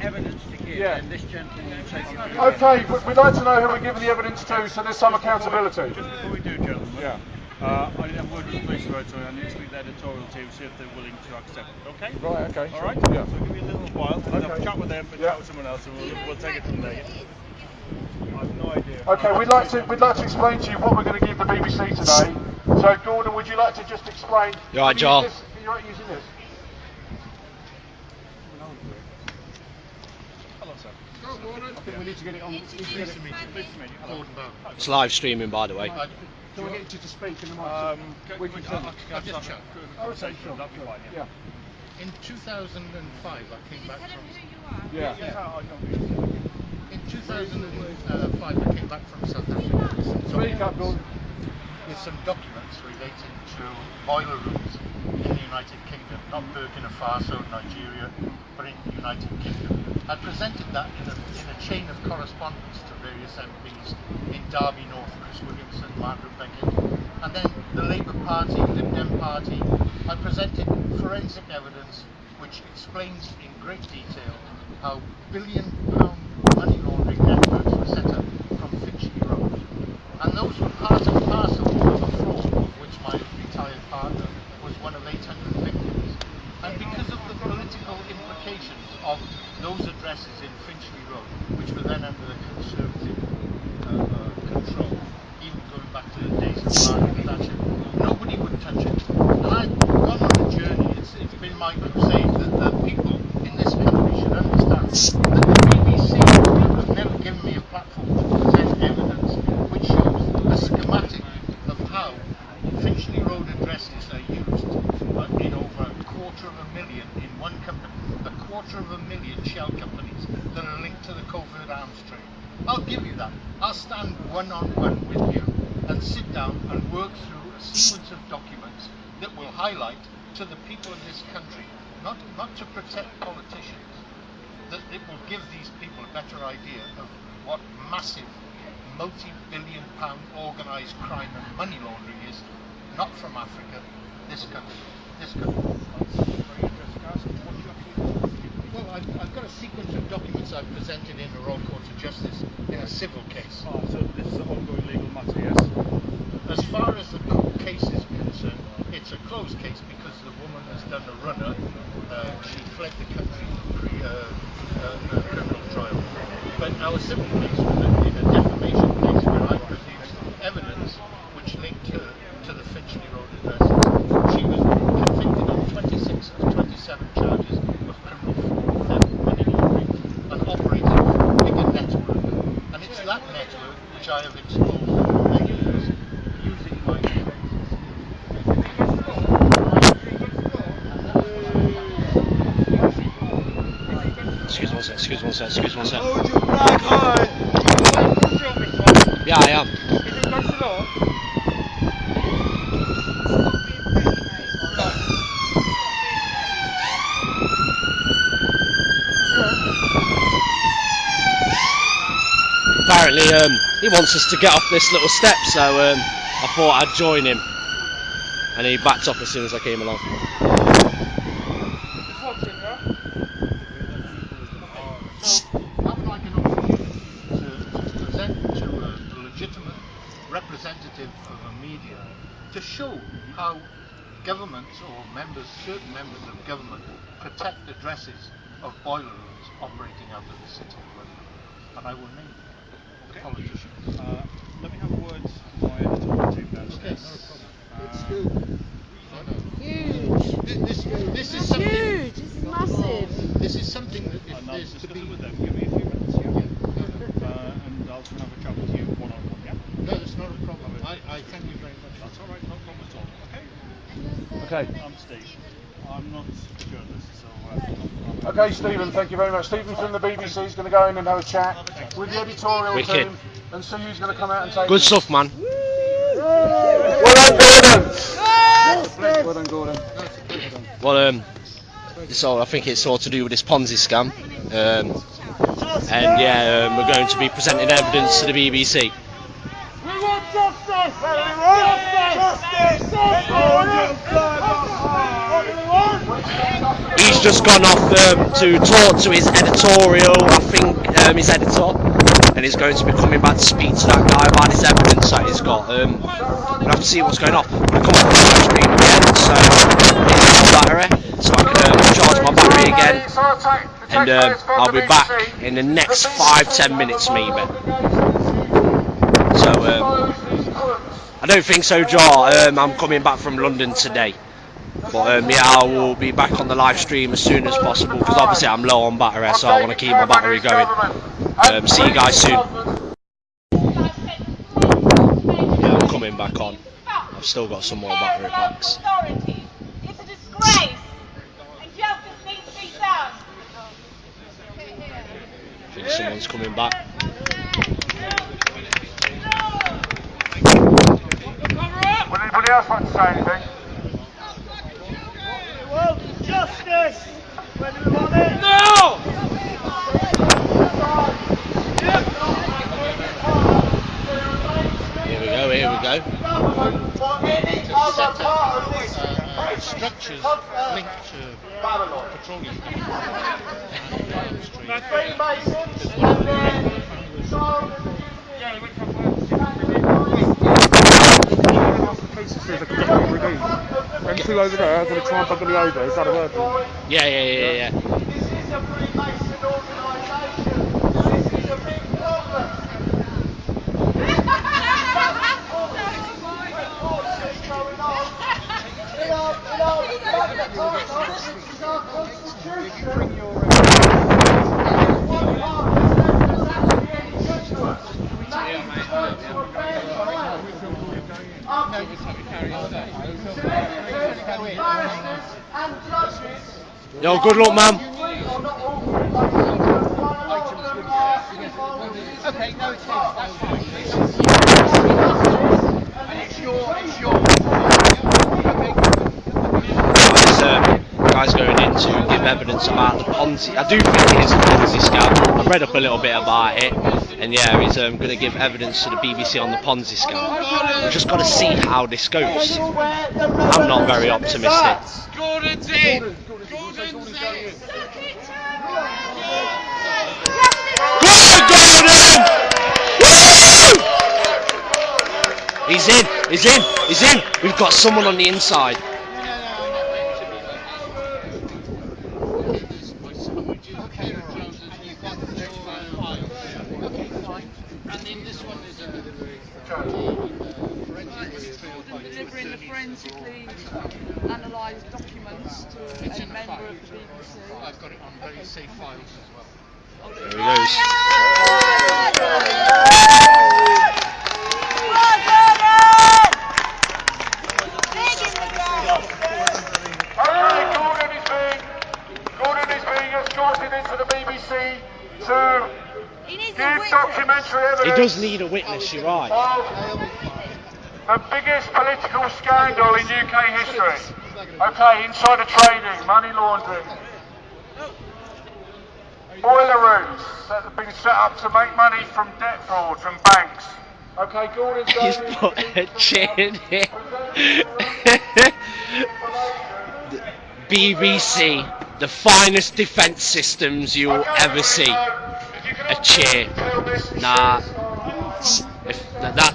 evidence to give, then this gentleman will take it. Okay, we'd like to know who we're giving the evidence to, so there's some accountability. Just before we do, gentlemen. Yeah. I need to have a word with the police about it. I need to speak to the editorial team, see if they're willing to accept it. Okay? Right. Okay. All right. Yeah. So give me a little while. I'll have a Okay. chat with them, but chat with someone else, and we'll take it from there. Yeah? I've no idea. Okay, we'd like to explain to you what we're going to give the BBC today. So, Gordon, would you like to just explain? You all right, Joel? You're right using this. Hello, sir. I think we need to get it on. Pleased to meet you. Gorden Bowden. It's live streaming, by the way. Can we get you to speak in the mic? I'll just chat. Conversation. That'll be fine. Yeah. In 2005, I came back from. Yeah. In 2005, I came back from South Africa. Speak up, Gordon. With some documents relating to boiler rooms in the United Kingdom, not Burkina Faso, Nigeria, but in the United Kingdom. I presented that in a chain of correspondence to various MPs in Derby North, Chris Williamson, Margaret Beckett, and then the Labour Party, Lib Dem Party. I presented forensic evidence which explains in great detail how £1 billion money laundering networks were set up from Finchley Road. And those were part and parcel of a fraud of which my retired partner was one of 800 victims. And because of the political implications of those addresses in Finchley Road, which were then under the Conservative control, even going back to the days of Margaret Thatcher, nobody would touch it. And I've gone on a journey, it's been my crusade that the people in this country should understand that the BBC have never given me a platform to present evidence which shows a schematic of how Finchley Road addresses are used in over 250,000 in one company, 250,000 shell companies that are linked to the covert arms trade. I'll give you that. I'll stand one-on-one with you and sit down and work through a sequence of documents that will highlight to the people of this country, not to protect politicians, that it will give these people a better idea of what massive multi-billion pound organised crime and money laundering is, not from Africa, this country. Well, I've got a sequence of documents I've presented in the Royal Court of Justice in a civil case. Oh, so this is an ongoing legal matter, yes? As far as the court case is concerned, it's a closed case because the woman has done a runner. She fled the country pre-criminal trial. But our civil case was in a defamation case where I produced evidence which linked her to the Finchley Road addresses. She was convicted on 26 of 27 charges of criminal fraud, theft, money laundering, and operating a bigger network. And it's that network which I have exposed over the years using my Excuse one sec. Hold your flag high. Yeah, I am. Apparently, he wants us to get off this little step, so I thought I'd join him. And he backed off as soon as I came along. I would like an opportunity to present to a legitimate representative of a media to show how governments or certain members of government protect addresses of boiler rooms operating out of the City of London. And I will name the politicians. Let me have a word with my editorial team downstairs. Okay, no problem. It's good. Huge. This is something. Huge. This is massive. This is something that if And I'll there's to discuss be. it with them. Give me a few minutes, yeah? And I'll come have a chat with you one-on-one, yeah? No, it's not a problem. I thank you very much. That's all right, no problem at all. Okay? Okay. I'm Steve. I'm not a journalist, so... Okay, Stephen, thank you very much. Stephen from the BBC is going to go in and have a chat with the editorial Wicked. team and see who's going to come out and take Good it. stuff, man. Well done, Gordon. Well done, Gordon. Well, I think it's all to do with this Ponzi scam. And yeah, we're going to be presenting evidence to the BBC. We want justice! Justice! Justice! He's just gone off to talk to his editorial, I think, his editor, and he's going to be coming back to speak to that guy about his evidence that he's got. We'll have to see what's going on. I'm going to come back to the stream again, so here's my battery, so I can charge my battery again, and I'll be back in the next 5-10 minutes maybe. So I don't think so, Jar. I'm coming back from London today. But yeah, I will be back on the live stream as soon as possible, because obviously I'm low on battery, so I want to keep my battery going. See you guys soon. Yeah, I'm coming back on. I've still got some more battery packs. It's a disgrace, and justice needs to be done. I think someone's coming back. Would anybody else want to say anything? Well, justice! When we want it! No! Here we go, here we go. Structures linked to petroleum There's a couple of brigades. Them two over there are going to try and bugger me over. Is that a word? Yeah. This is a Freemason organisation. This is a big problem. What's going on? In our Magna Carta, this is our constitution. One part of that's actually any good to us. That is the terms of fair trial. And judges. Yo, good luck, man. Okay, no, it's Guy's going in to give evidence about the Ponzi. I do think it is a Ponzi scam. I've read up a little bit about it, and yeah, he's going to give evidence to the BBC on the Ponzi scam. We've just got to see how this goes. I'm not very optimistic. Gordon's in! Gordon's in! He's in! He's in! He's in! We've got someone on the inside. Delivering the forensically analysed documents to a member of the BBC. I've got it on very safe files as well. There he goes. Gordon is being escorted into the BBC to give documentary evidence. He does need a witness, you're right. The biggest political scandal in UK history. Okay, insider trading, money laundering. Boiler rooms that have been set up to make money from debt fraud from banks. Okay, Gordon's He's put a chin in. BBC, the finest defence systems you'll ever see. A cheer. Nah.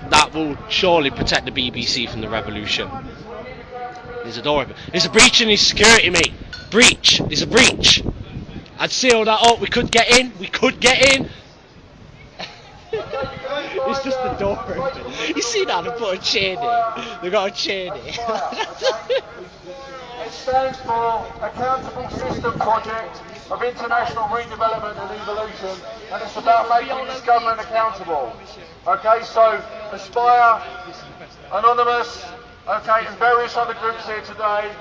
That will surely protect the BBC from the revolution. There's a door open. There's a breach in his security, mate. Breach. There's a breach. I'd seal that up. We could get in. We could get in. It's just the door open. You see that? They put a chain in. They got a chain in. It stands for Accountable System Project of International Redevelopment and Evolution, and it's about making this government accountable. Okay, so Aspire, Anonymous, okay, and various other groups here today.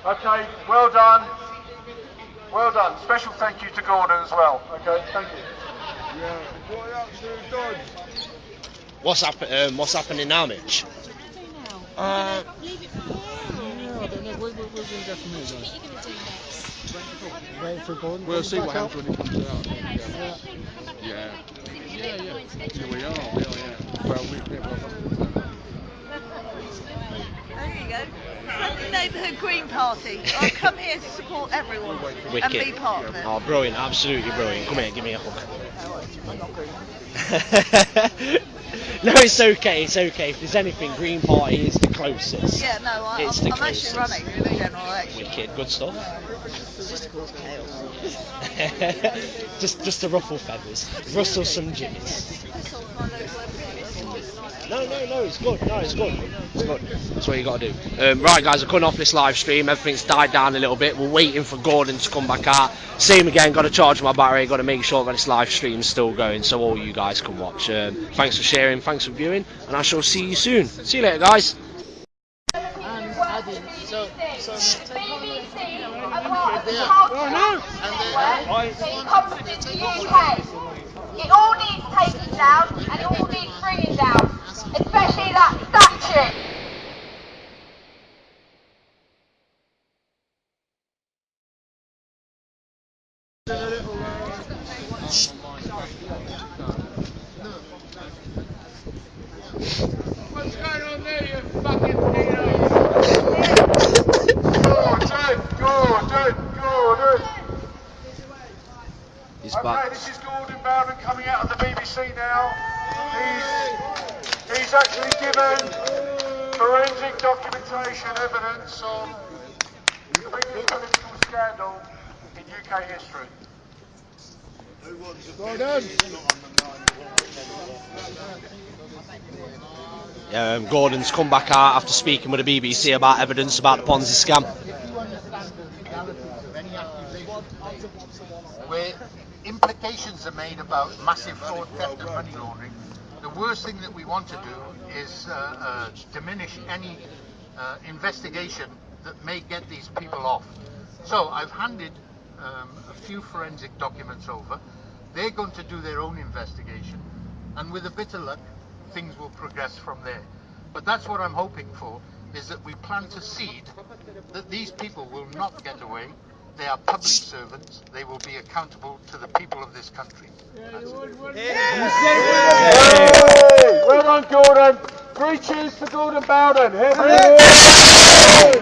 Okay, well done. Well done. Special thank you to Gordon as well. Okay, thank you. What's happening now, Mitch? I don't know. We're going to go from here, guys. Wait for Gordon. We'll see what happens when he comes out. Yeah. Yeah, we are. Well, There you go. Neighbourhood Green Party. I come here to support everyone and be part of it. Oh, brilliant, absolutely brilliant. Come here, give me a hug. I'm not green. No, it's okay, it's okay. If there's anything, Green Party is the closest. Yeah, no, I'm actually running in the general election. Wicked, good stuff. It's just to cause chaos. just to ruffle feathers. Rustle some jimmies. No, it's good. No, it's good. It's good. That's what you got to do. Right, guys, I'm cutting off this live stream. Everything's died down a little bit. We're waiting for Gordon to come back out. Same again. Got to charge my battery. Got to make sure that this live stream's still going, so all you guys can watch. Thanks for sharing. Thanks for viewing, and I shall see you soon. See you later, guys. It all needs taking down, and it all needs bringing down, especially that statue. What's going on there, you fucking pedos? Gordon. He's okay, back. this is Gorden Bowden coming out of the BBC now. He's actually given forensic documentation evidence on the biggest political scandal in UK history. Gordon's come back out after speaking with the BBC about evidence about the Ponzi scam. Where implications are made about massive fraud, theft and money laundering, the worst thing that we want to do is diminish any investigation that may get these people off. So I've handed a few forensic documents over. They're going to do their own investigation, and with a bit of luck things will progress from there. But that's what I'm hoping for, is that we plant a seed that these people will not get away. They are public servants. They will be accountable to the people of this country. Well done, Gordon. 3 cheers for Gorden Bowden. Hip hip.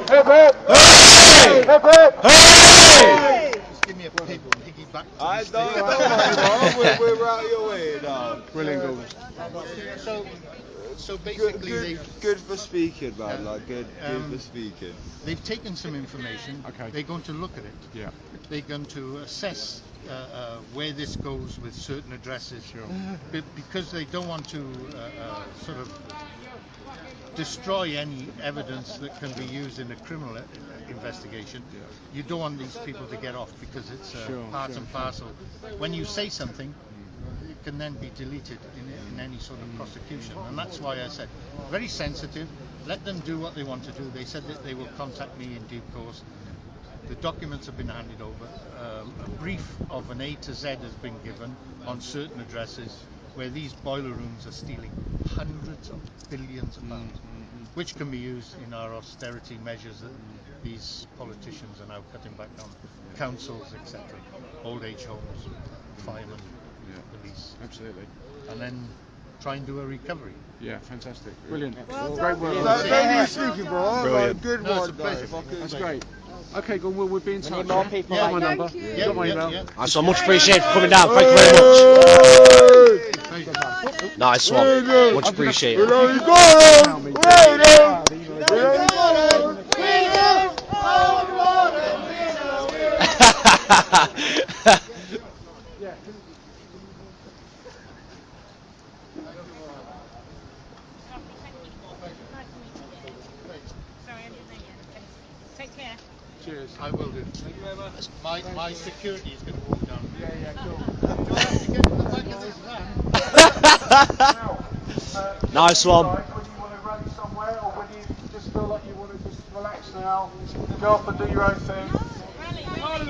Hip hip. Hip hip. Just give me a piggyback. I don't know. We're out of your way now. Brilliant, Gordon. So basically, good for speaking, man. Good for speaking. They've taken some information. Okay. They're going to look at it. Yeah. They're going to assess where this goes with certain addresses. Sure. Because they don't want to sort of destroy any evidence that can be used in a criminal investigation. Yeah. You don't want these people to get off because it's part and parcel. When you say something, it can then be deleted in any sort of prosecution, and that's why I said very sensitive. Let them do what they want to do. They said that they will contact me in due course. The documents have been handed over. A brief of an A to Z has been given on certain addresses where these boiler rooms are stealing hundreds of billions of pounds, which can be used in our austerity measures that these politicians are now cutting back on, councils, etc., old age homes, firemen, police. Absolutely. And then try and do a recovery. Yeah, fantastic. Brilliant. Well Great work. Thank you, speaking, bro. Brilliant. Good No, one, it's a pleasure. That's great. Okay, good. We'll be in touch. need more people Got like my you. number. Yeah, Got my email. That's so much appreciated for coming down. Thank you very much. Nice one. Much appreciated. Take care. Cheers. I will do. Thank you very much. My security is going to walk down. Yeah, cool. Nice one. When you want to run somewhere, or when you just feel like you want to just relax now, go off and do your own thing.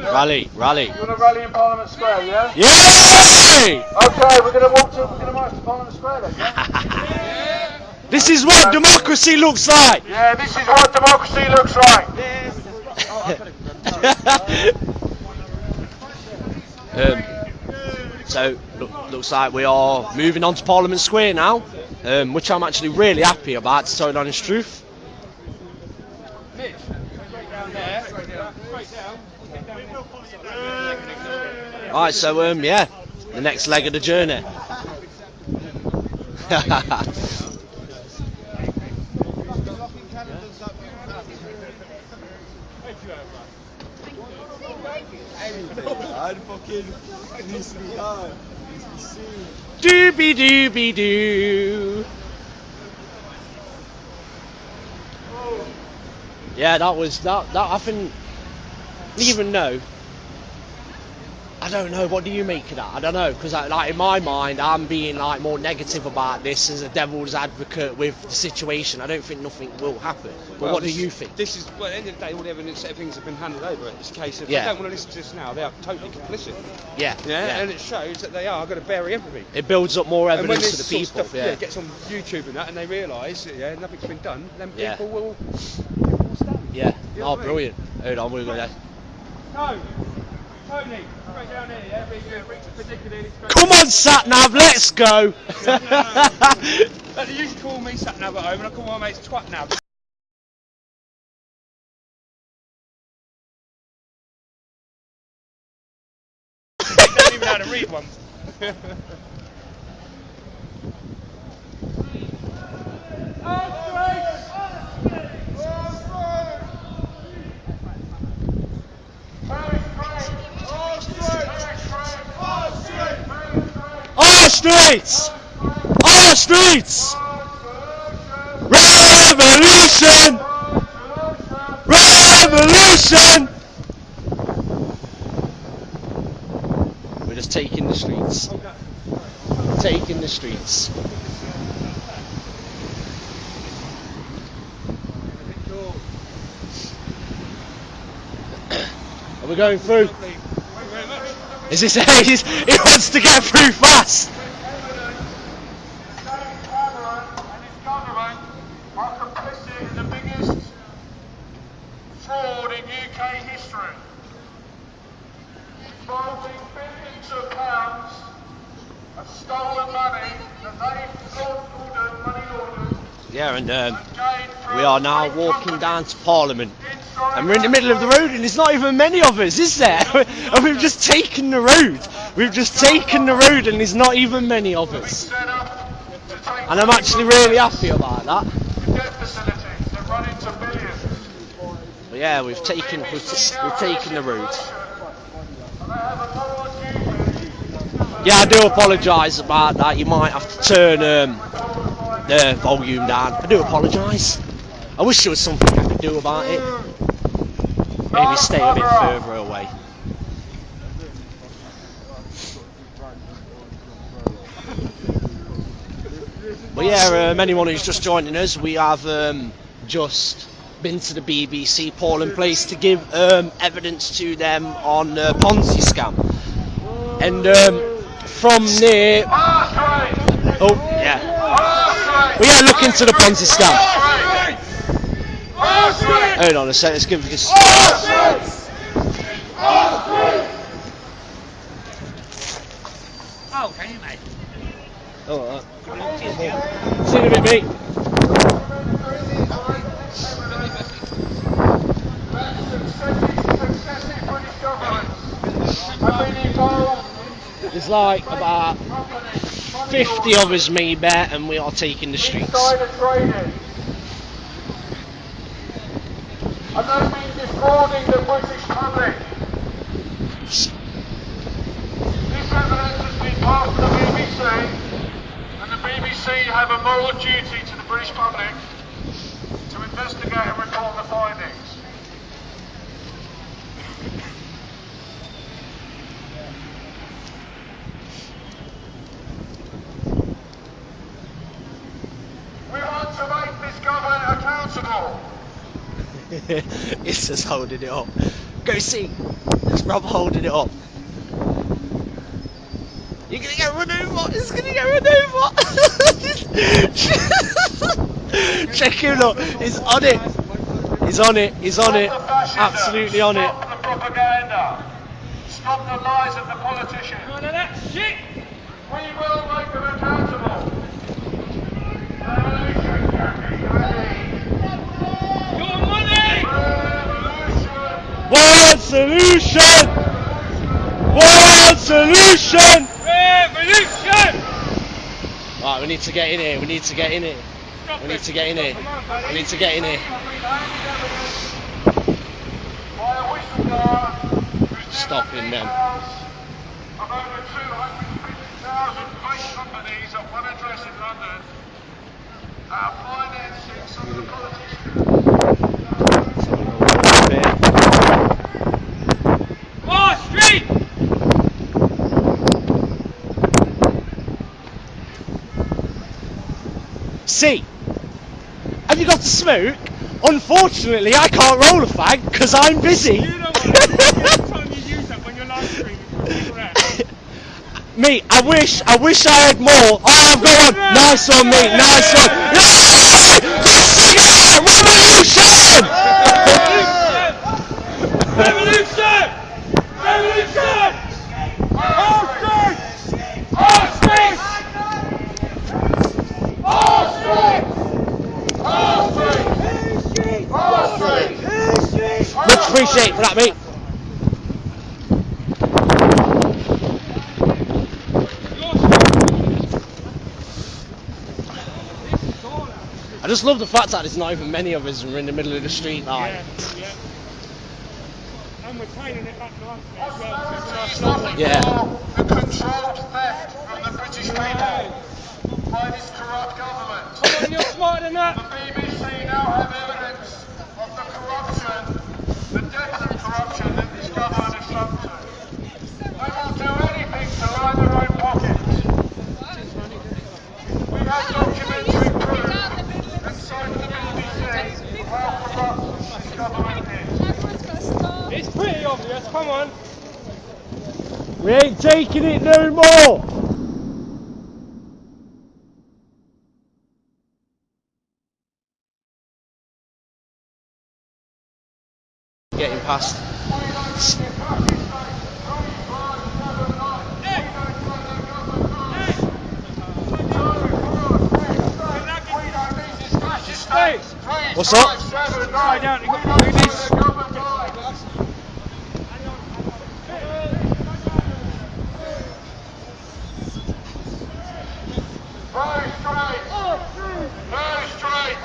Rally. You want to rally in Parliament Square, yeah? Yay! Okay, we're going to march to Parliament Square then, yeah? This is what democracy looks like. Yeah, this is what democracy looks like. So looks like we are moving on to Parliament Square now, which I'm actually really happy about, to tell you the honest truth. Mitch, Alright, so yeah, the next leg of the journey. Doobie doobie doo. Yeah, that was that. I think even though I don't know, what do you make of that? I don't know, because like in my mind, I'm being like more negative about this as a devil's advocate with the situation. I don't think nothing will happen. But Well, what do you think? This is, well, at the end of the day, all the evidence, everything's been handed over. It's a case of, Yeah. they don't want to listen to us now, they are totally complicit. Yeah, yeah. And it shows that they are going to bury everything. It builds up more And when evidence this to the sort of people. stuff, Yeah. gets on YouTube and that, and they realise, nothing's been done, then Yeah. people will stand. Yeah. You know Oh, what I mean? brilliant. Hold on, we're going to. No, Tony, straight down here, yeah, particularly. Come on, Satnav, let's go. They used to call me Satnav at home, and I call my mates Twatnav. They don't even know how to read one. Our streets! Our streets! Revolution! Revolution! We're just taking the streets. Taking the streets. Are we going through? Is this he wants to get through fast? Are complicit in the biggest fraud in UK history, involving billions of pounds of stolen money that they've money laundered. Yeah, and we are now walking down to Parliament, and we're in the middle of the road, and there's not even many of us, is there? And we've just taken the road. We've just taken the road, and there's not even many of us. And I'm actually really happy about that. But yeah, we've taken the road. Yeah, I do apologise about that. You might have to turn the volume down. I do apologise. I wish there was something I could do about it. Maybe stay a bit further away. But yeah, anyone who's just joining us, we have just been to the BBC polling place to give evidence to them on Ponzi scam. And from there, oh yeah, we are looking to the Ponzi scam. Hold on a sec, let's give this. Oh, can you, mate? Oh, see you in a bit, mate. There's like about 50 of us, maybe, and we are taking the streets. And they've been defrauding the British public. This evidence has been passed to the BBC, and the BBC have a moral duty to the British public to investigate and report the findings. We want to make this government accountable. It's just holding it up. Go see. It's Rob holding it up. You're gonna get run over. It's gonna get run over. Check him, look. He's on it. He's on it. He's on it. Absolutely on it. Stop the propaganda. Stop the lies of the politicians. None of that shit. We will make them accountable. Your money. Words solution! One solution! Revolution! Right, we need to get in here, we need to get in here. We need to get in here. We need to get in here. Stopping them. Of over 250,000 fake companies at one address in London are financing some of the politicians. More street! See, have you got to smoke? Unfortunately, I can't roll a fag because I'm busy. You know what? Every time you use that when you're live streaming, Mate, I wish I had more. Oh, I've got one. Nice one, mate. Nice one. Revolution! Revolution! All street! All street! All street! All street! All street! Much appreciated for that, mate. I just love the fact that there's not even many of us and we're in the middle of the street like. Yeah. And we're training it back to us. Yeah. The controlled theft from the British people by this corrupt government. Come on, you're smarter than that. The BBC now have evidence of the corruption, the depth of corruption that this government has sunk to. They will do anything to line their own pockets. We have documentary proof and so to the BBC of how corrupt this government is. It's pretty obvious, come on. We ain't taking it no more. Getting past. What's up? Try down, you got to do this. Very straight. Very straight.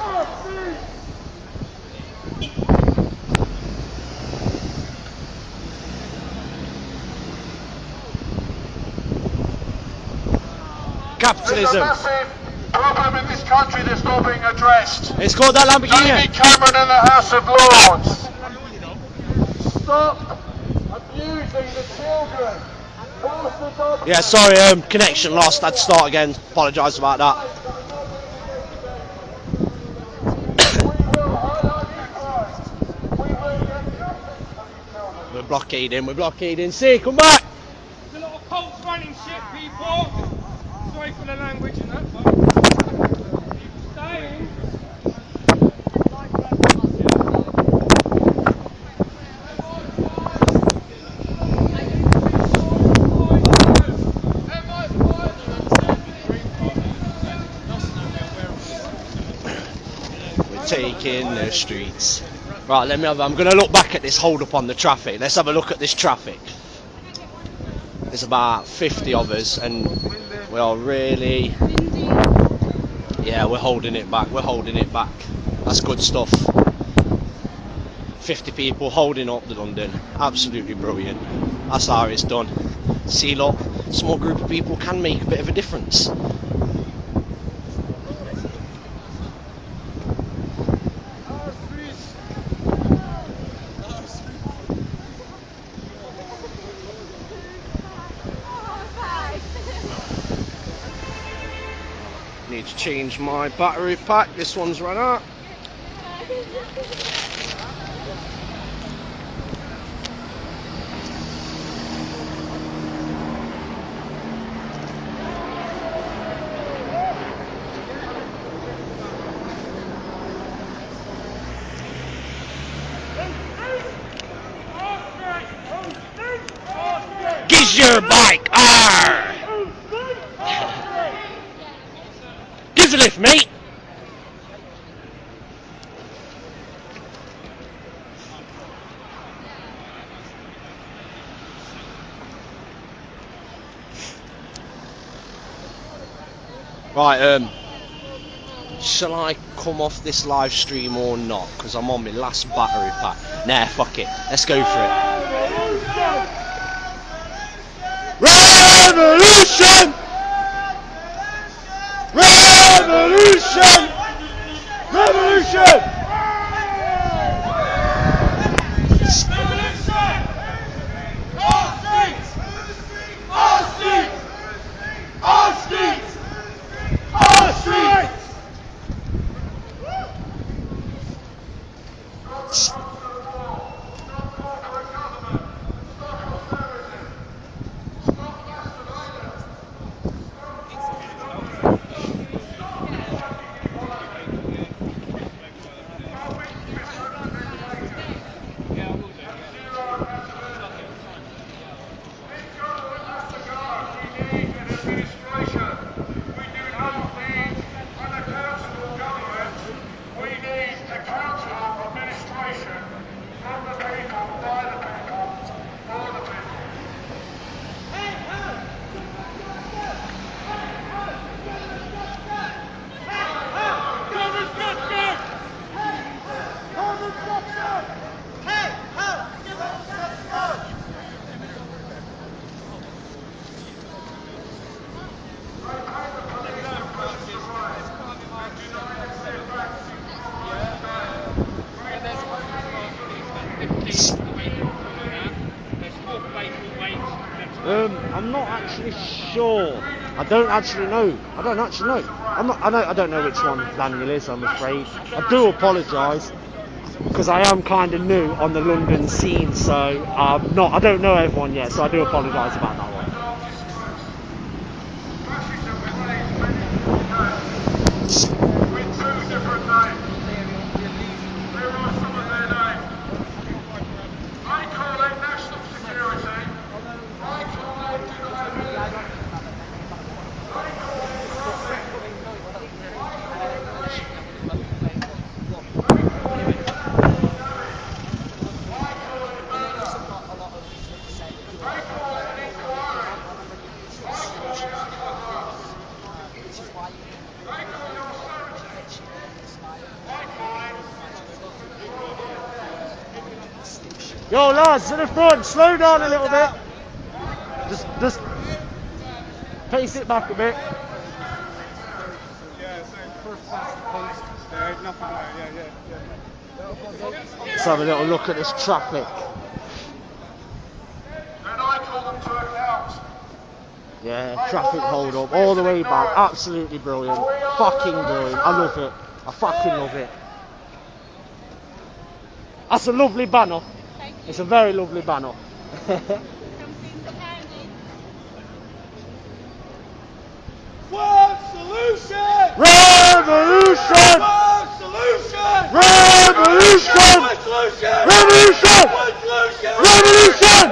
Capitalism. There's a massive problem in this country that's not being addressed. It's called that Lamborghini. David Cameron and the House of Lords. Stop abusing the children. Yeah, sorry, connection lost. I'd start again. Apologise about that. We're blockading. See, come back. There's a lot of cults running shit, people. Sorry for the language and that, but keep staying. Taking the streets. Right, I'm going to look back at this hold up on the traffic. Let's have a look at this traffic. There's about 50 of us and we are really, yeah, we're holding it back. That's good stuff. 50 people holding up the London. Absolutely brilliant. That's how it's done. See, look, a small group of people can make a bit of a difference. Need to change my battery pack. This one's run out. Get your bike! Arr! Give a lift, mate! Right, shall I come off this live stream or not? Because I'm on my last battery pack. Nah, fuck it. Let's go for it. Revolution! Revolution! Revolution! I'm not actually sure. I don't actually know. I don't know which one Daniel is, I'm afraid. I do apologise because I am kind of new on the London scene, so I don't know everyone yet, so I do apologise about that one. With two different names. Here are some of their names. I call it national security. I call it deniability. I call it traffic. I call it rape. I call it damage. I call it murder. I call it an inquiry. I call it a cover-up. I call it austerity. I call it Yo lads, to the front, slow down a little bit. Just pace it back a bit. Let's have a little look at this traffic. And I call them to account. Yeah, traffic hold up all the way back. Absolutely brilliant. Fucking brilliant. I love it. I fucking love it. That's a lovely banner. It's a very lovely banner. One solution! Revolution! One solution! Revolution! One solution! Revolution! One solution! Revolution!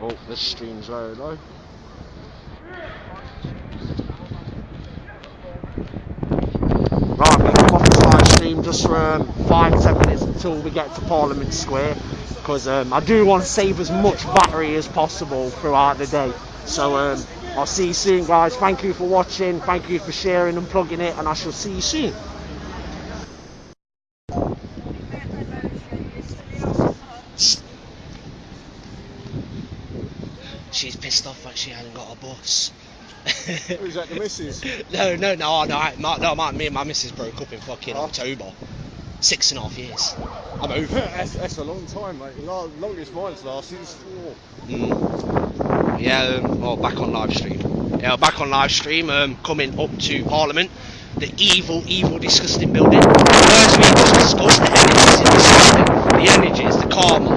Oh, this stream's very low. Right, I'm going to come off this live stream just for 5-10 minutes until we get to Parliament Square, because I do want to save as much battery as possible throughout the day. So I'll see you soon, guys. Thank you for watching, thank you for sharing and plugging it, and I shall see you soon. She's pissed off that she hasn't got a bus. Who's that, the missus? No, me and my missus broke up in fucking October. 6.5 years. I'm over it. That's a long time, mate. Longest mine's lasted is 4. Yeah, well, back on live stream. Yeah, back on live stream, coming up to Parliament. The evil, disgusting building. As we just discussed, the energies in the building. The energies, the karma.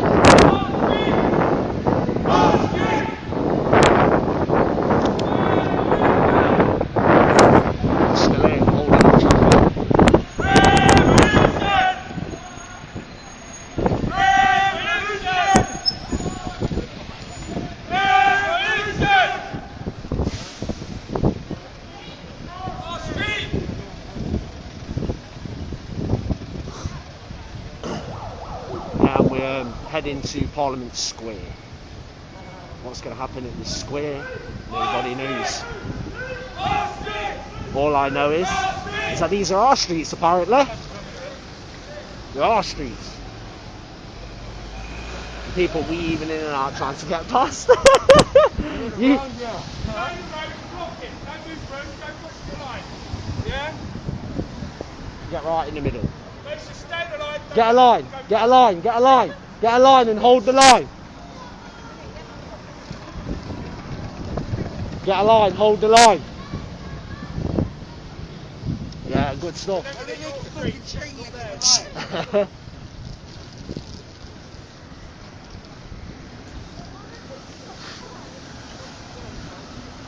Heading to Parliament Square. what's going to happen at this square. Nobody knows. All I know is that these are our streets, apparently. They're our streets. People weaving in and out trying to get past. You get right in the middle. Get a line, get a line, get a line, get a line and hold the line. Get a line, hold the line. Yeah, good stuff.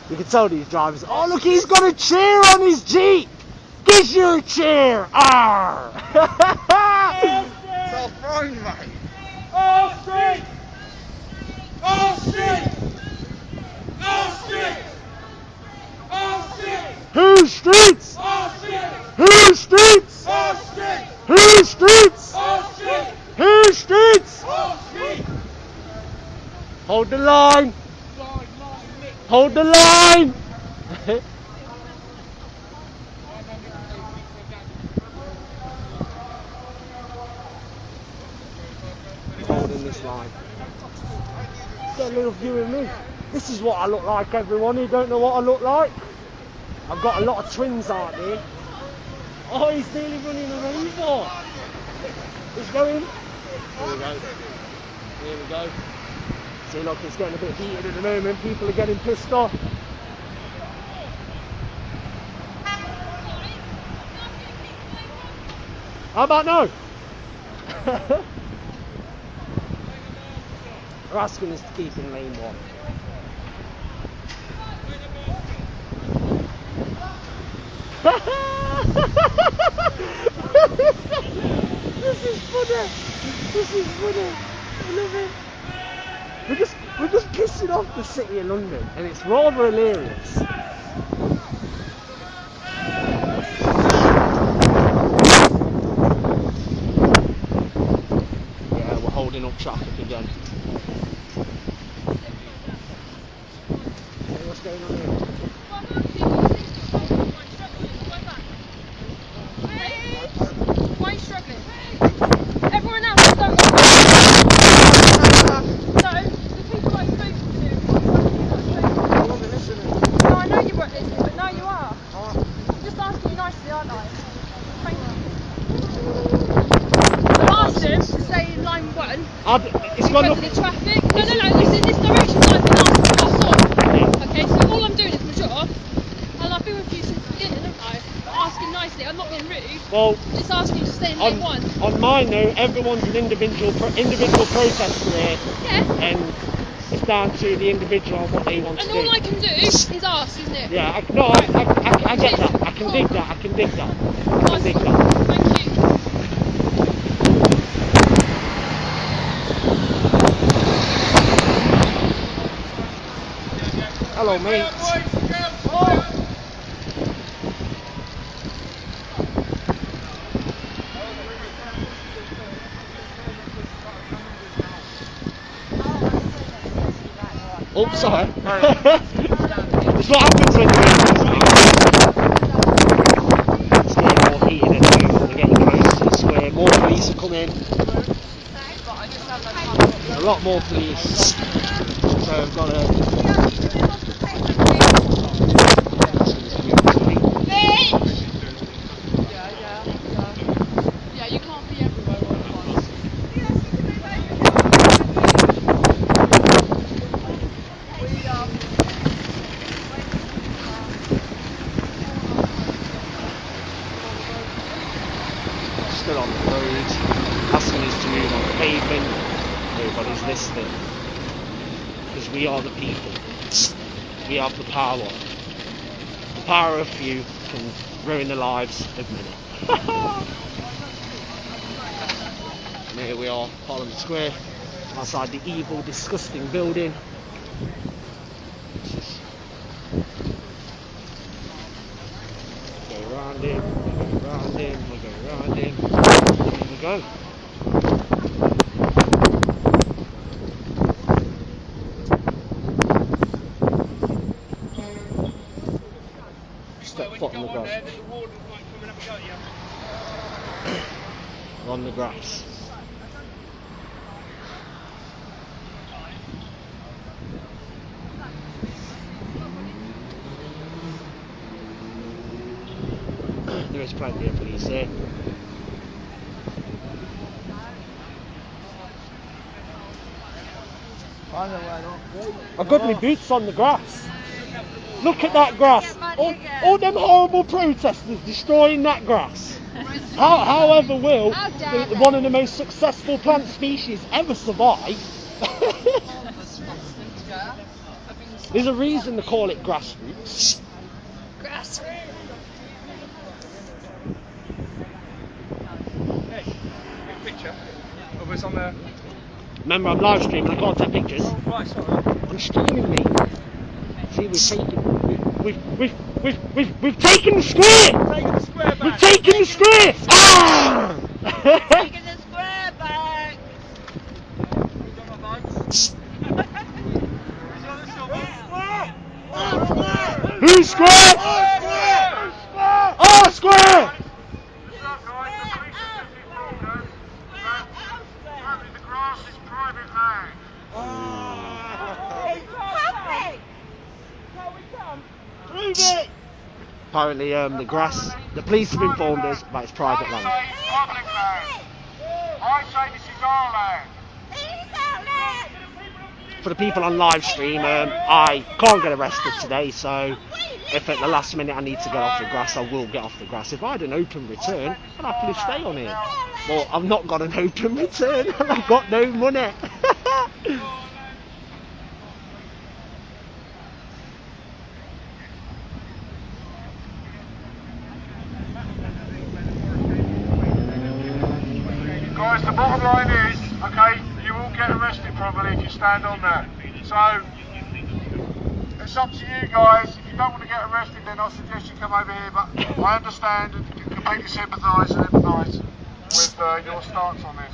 You can tell these drivers, oh look, he's got a chair on his Jeep! Get your chair! Arr! It's all thrown, mate. All straight! All straight! All straight! All straight! Whose streets? All straight! Whose streets? All straight! Whose streets? All straight! Whose streets? All straight! Hold the line! Hold the line! Holding this line. Get a little view of me. This is what I look like, everyone who don't know what I look like. I've got a lot of twins out there. Oh, he's nearly running a rainbow. He's going. Here we go. Here we go. See, look, it's getting a bit heated at the moment. People are getting pissed off. How about no? We're asking us to keep in lane 1. This is funny. This is funny. I love it. We're just pissing off the city of London, and it's rather hilarious. Yeah, we're holding up traffic again. Hey, what's going on here? Why are you struggling? Everyone else has done what? So, the people I've spoken to, no, I know you weren't listening, but now you are. I'm just asking you nicely, aren't I? Thank you. I've asked him to stay in line 1 because of the traffic. No, listen, this direction I've been asked to pass on. Okay, so all I'm doing is my job, and I've been with you since the beginning, haven't I? Asking nicely, I'm not being rude. Well, just asking you to stay in lane 1. On mine though, everyone's an individual protester there. Yeah. And it's down to the individual on what they want to do. And all I can do is ask, isn't it? Yeah, I get that. I can dig that. I can dig that. Thank you. Hello, mate. Oh, sorry. It's what happens when it's getting more heated at the moment. We're getting close to the square. More police are coming. A lot more police. So I've got to... Yeah, you can't be everywhere all at once. Still on the road, asking us to move on the pavement. Nobody's listening. Because we are the people. We have the power. The power of few can ruin the lives of many. And here we are, Parliament Square, outside the evil, disgusting building. Go around him, we go around him, we go around him. Here we go. step foot on the grass. On the grass. There is plenty of police here. I've got my boots on the grass. Look at that grass. All them horrible protesters destroying that grass. However will one of the most successful plant species ever survive. There's a reason they call it grassroots. Grassroots. Picture of us on the... Remember, I'm live streaming, I can't take pictures. Oh, right, sorry. I'm streaming, mate. See, we've taken the square! Taking the square back! We've taken the square! Ah! Taking the square back! Who's square? Our square! The grass is private land. Apparently, the grass, the police have informed us that it's private land. I say public land. I say this is our land. For the people on live stream, I can't get arrested today, so if at the last minute I need to get off the grass, I will get off the grass. If I had an open return, I'd happily stay on here. Well, I've not got an open return, and I've got no money. Guys, the bottom line is, okay, you will get arrested probably if you stand on that. So, it's up to you guys. If you don't want to get arrested, then I suggest you come over here, but I understand and completely sympathise and empathise with your stance on this.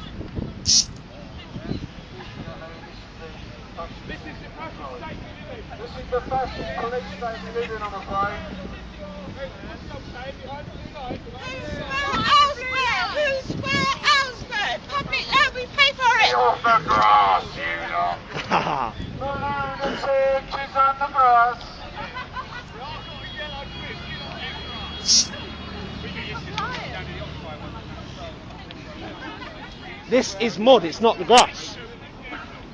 This is the fascist police state we live in, I'm afraid. Public land, we pay for it! Get off the grass, you lot! The lunatic is on the grass! This is mud, it's not the grass.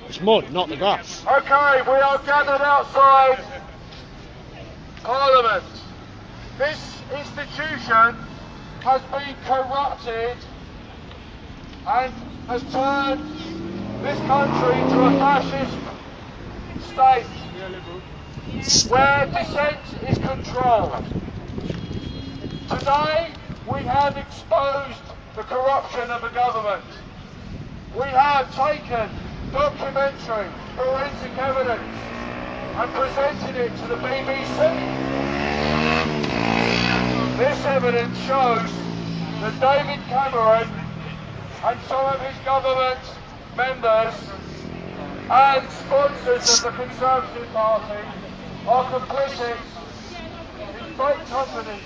It's mud, not the grass. Okay, we are gathered outside Parliament. This institution has been corrupted and has turned this country into a fascist state where dissent is controlled. Today we have exposed the corruption of the government. We have taken documentary, forensic evidence and presented it to the BBC. This evidence shows that David Cameron and some of his government members and sponsors of the Conservative Party are complicit in fake companies,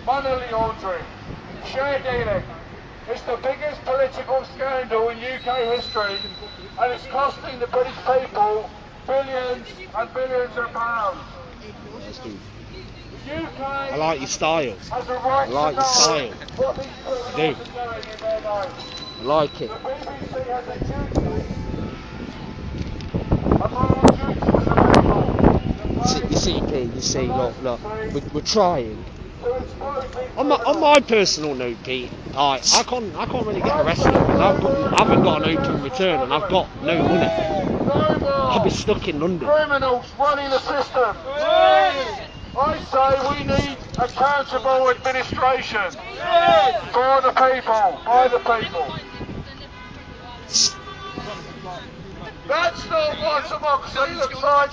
money laundering, share dealing. It's the biggest political scandal in UK history, and it's costing the British people billions and billions of pounds. The UK I like your style. has a right I like to your style. know what these criminals I do. are doing in their lives. I like it. The BBC has a duty, a moral duty to the people. You see, Pete, you see, look, we're trying. On my personal note, Pete, I can't really get arrested because I haven't got an open return and I've got no money. I'll be stuck in London. Criminals running the system. I say we need accountable administration for the people, by the people. That's not what democracy looks like.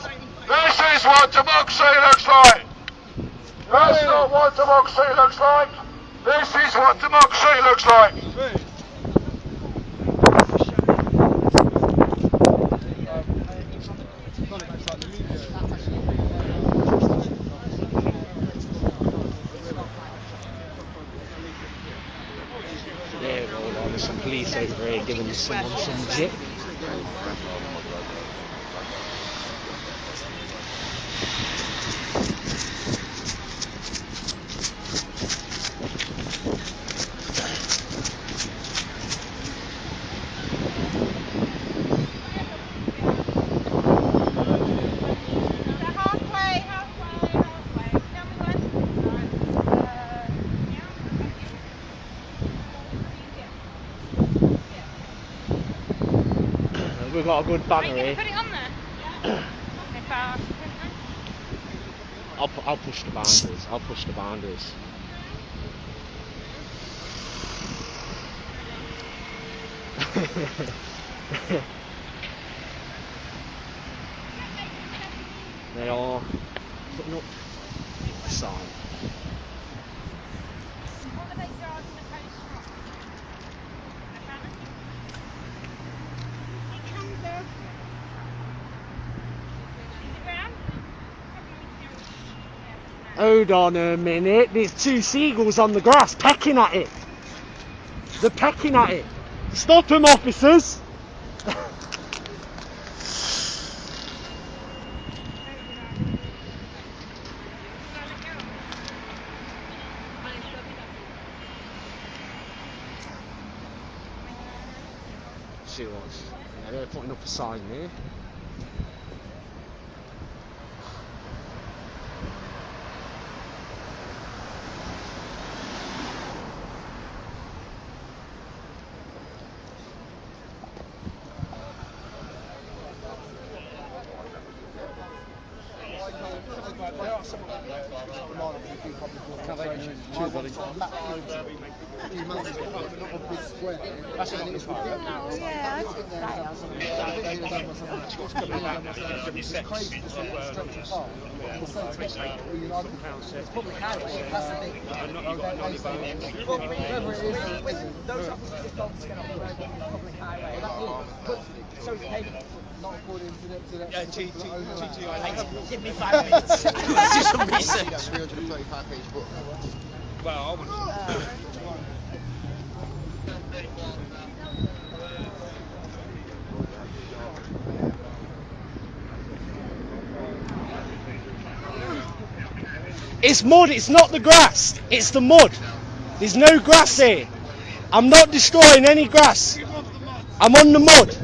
This is what democracy looks like. That's not what democracy looks like. This is what democracy looks like. police over here giving someone some jip. We've got a good banner here. Put it on there. I'll push the boundaries. I'll push the boundaries. They are putting up a sign. Hold on a minute, there's 2 seagulls on the grass pecking at it. They're pecking at it. Stop them, officers! See what's... Yeah, they're putting up a sign there. Give me 5 minutes. Let's do some research. 335 page book. Well, I would. It's mud, it's not the grass, it's the mud. There's no grass here. I'm not destroying any grass. I'm on the mud.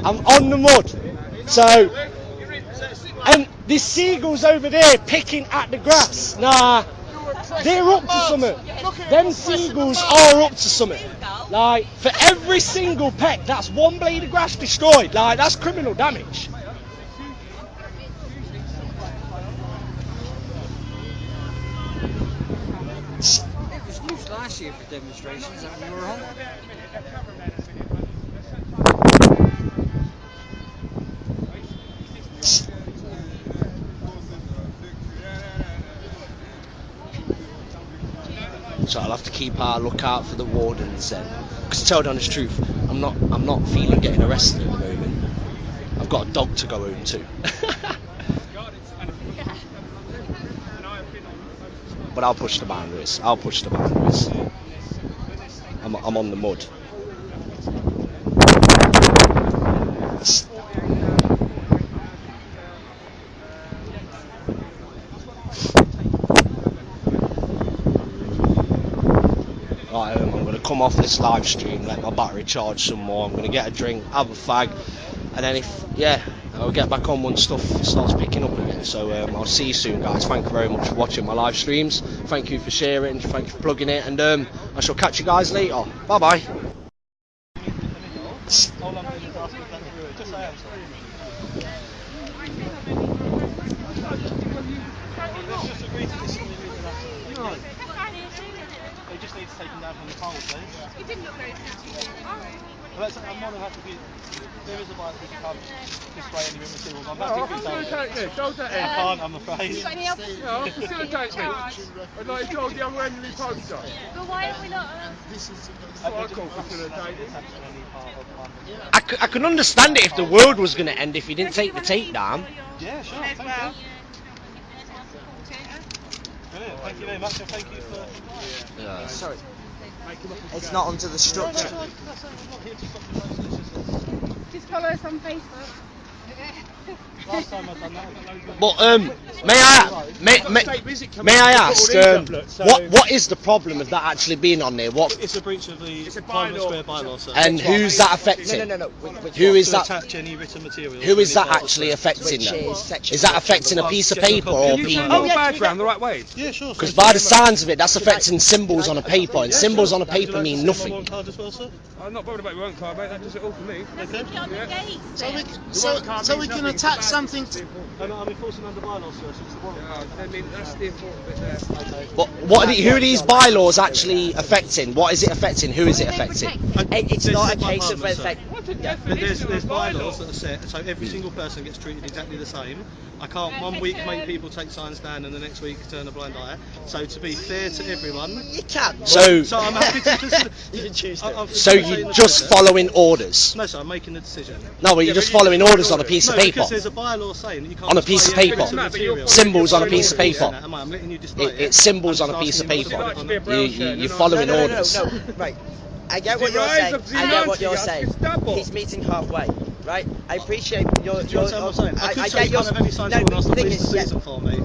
I'm on the mud. So, and there's seagulls over there picking at the grass. Nah, they're up to something. Them seagulls are up to something. Like, for every single peck, that's 1 blade of grass destroyed. Like, that's criminal damage. It was used last year for demonstrations and we were on. So I'll have to keep our lookout for the wardens then. Because to tell the honest truth, I'm not feeling getting arrested at the moment. I've got a dog to go home to. But I'll push the boundaries. I'll push the boundaries. I'm on the mud. Right, I'm going to come off this live stream, let my battery charge some more. I'm going to get a drink, have a fag, and then I'll get back on once stuff starts picking up again. So I'll see you soon, guys. Thank you very much for watching my live streams. Thank you for sharing, thank you for plugging it, and I shall catch you guys later. Bye bye. They just need to take them down from the pole, please. You didn't look very pretty. Well, I'm more than happy to be. There is a bike which can't display any materials. I'm No, happy I'll to facilitate this. Hold that I in. can't, I'm afraid. You got any else? No, I'll facilitate this. I'd like to hold the other end of the poster. But why are we not? That's what I call facilitating. I can understand it if the world was going to end if you didn't take the tape down. Yeah, sure. Thank you. Brilliant. Thank you very much, and thank you for. Sorry. It's not under the structure. I'm not here to stop the process. Just follow us on Facebook. Last time I've done that, I got loads of... But may I ask, what is the problem of that actually being on there? What? It's a breach of the Parliament Square bylaw, sir. And who's that affecting? No. Who is that? Attach any written material. Who is that actually affecting? Is that affecting a piece of paper or people? Oh, badge round the right way. Yeah, sure. Because by the signs of it, that's affecting symbols on a paper, and symbols on a paper mean nothing. One card as well, sir? I'm not bothered about your own card, mate. That does it all for me. Okay. So we can attach something to... I'm enforcing under bylaws, sir, so it's the warrant card. I mean, that's the important bit there. But who are these bylaws actually affecting? What is it affecting? Who is it affecting? It's not a case of There's bylaws that are set, so every single person gets treated exactly the same. I can't one week make people take signs down and the next week turn a blind eye. So to be fair to everyone, you can. So I'm happy to you can choose to. So you're just following orders? No, sir, I'm making a decision. No, but you're just following orders on a piece of paper. Because there's a bylaw saying that you can't on a piece of paper. Symbols on a piece of paper. I'm letting you display it. It's symbols on a piece of paper. You're following orders. No. Right. I get what you're saying. I get what you're saying. He's meeting halfway, right? I appreciate your. I get your. No, the thing is,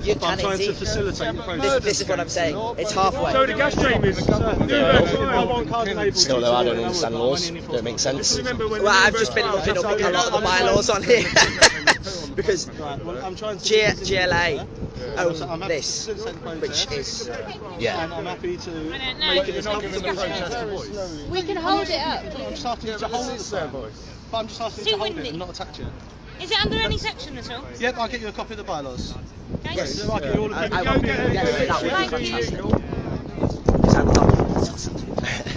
you I'm trying to facilitate the process. This is what I'm saying. It's halfway. So the gas chambers. Still though, I don't understand laws. Don't make sense. Well, I've just been looking up a lot of the bylaws on here because GLA own this, which is and I'm happy to make it as comfortable a process to voice. We can hold it up. I'm just asking you to hold it, sir. But I'm just asking you to hold it and not attach it. Is it under any section at all? Yep, I'll get you a copy of the bylaws. Okay. Yes, I'll get you all of them.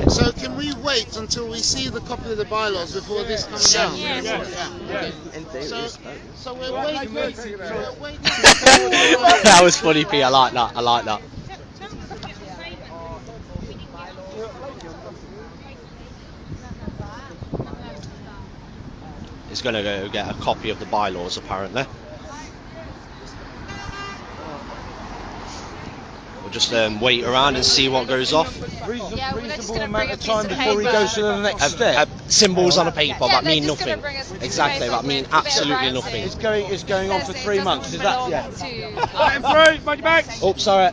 So can we wait until we see the copy of the bylaws before this comes down? So we're waiting. That was funny, P. I like that. He's going to go get a copy of the bylaws, apparently. We'll just wait around and see what goes off. Reasonable amount of time before he goes to the next step. Symbols on a paper that mean nothing. Exactly, that mean absolutely nothing. It's going on for 3 months. Is that? Yeah. I'm through. Mind your back. Oh, sorry.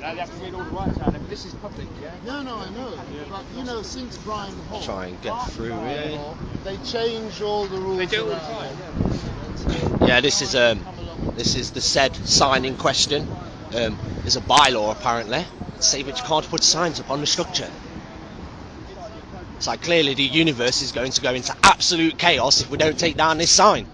Now they have to read all the rights out there, but this is public, yeah? No, I know. But you know, since Brian Hall, Try and get through here. They change all the rules. They do all the time. Yeah, this is the said sign in question. There's a bylaw apparently saying that you can't put signs up on the structure. So clearly the universe is going to go into absolute chaos if we don't take down this sign.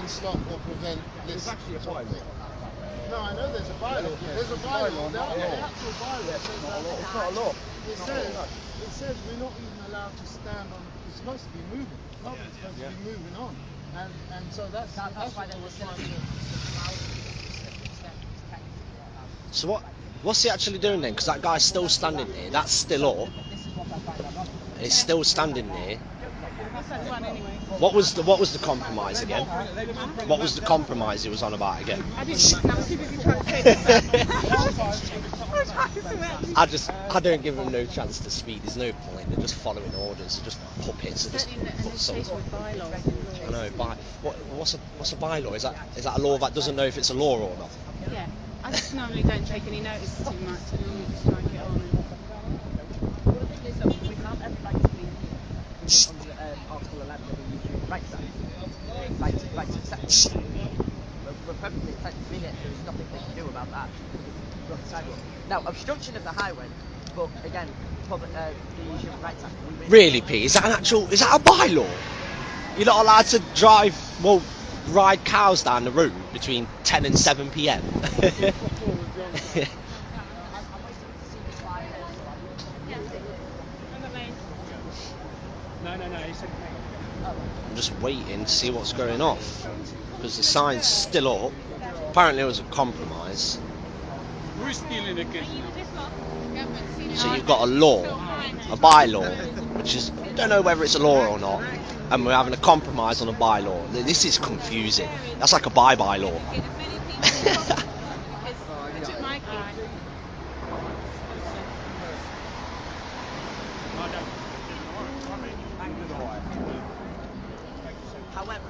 Stop or prevent this. No, I know there's a bylaw. There's a bylaw. The actual bylaw says that. It's not a law. It says we're not even allowed to stand on. It's supposed to be moving. It's supposed to be moving on. And so that's why they were trying to. So what's he actually doing then? Because that guy's still standing there. That's still up. He's still standing there. What was the compromise again? What was the compromise he was on about again? I don't give him no chance to speak. There's no point. They're just following orders. They're just puppets. They're just foot soldiers. I know. What's a bylaw? Is that a law that doesn't know if it's a law or not? Yeah. I just normally don't take any notice too much. I normally just try and get on. We can't ever Article 11 of the Rights Act. Right to sex. We're perfectly effective in it. There's nothing they can do about that. Now, obstruction of the highway, but again, the Human Rights Act. Really, Pete? Is that a bylaw? You're not allowed to ride cows down the road between 10 and 7 p.m. I'm just waiting to see what's going off because the sign's still up. Apparently, it was a compromise. We're stealing again. So you've got a law, a bylaw, which is, I don't know whether it's a law or not, and we're having a compromise on a bylaw. This is confusing. That's like a bylaw. However,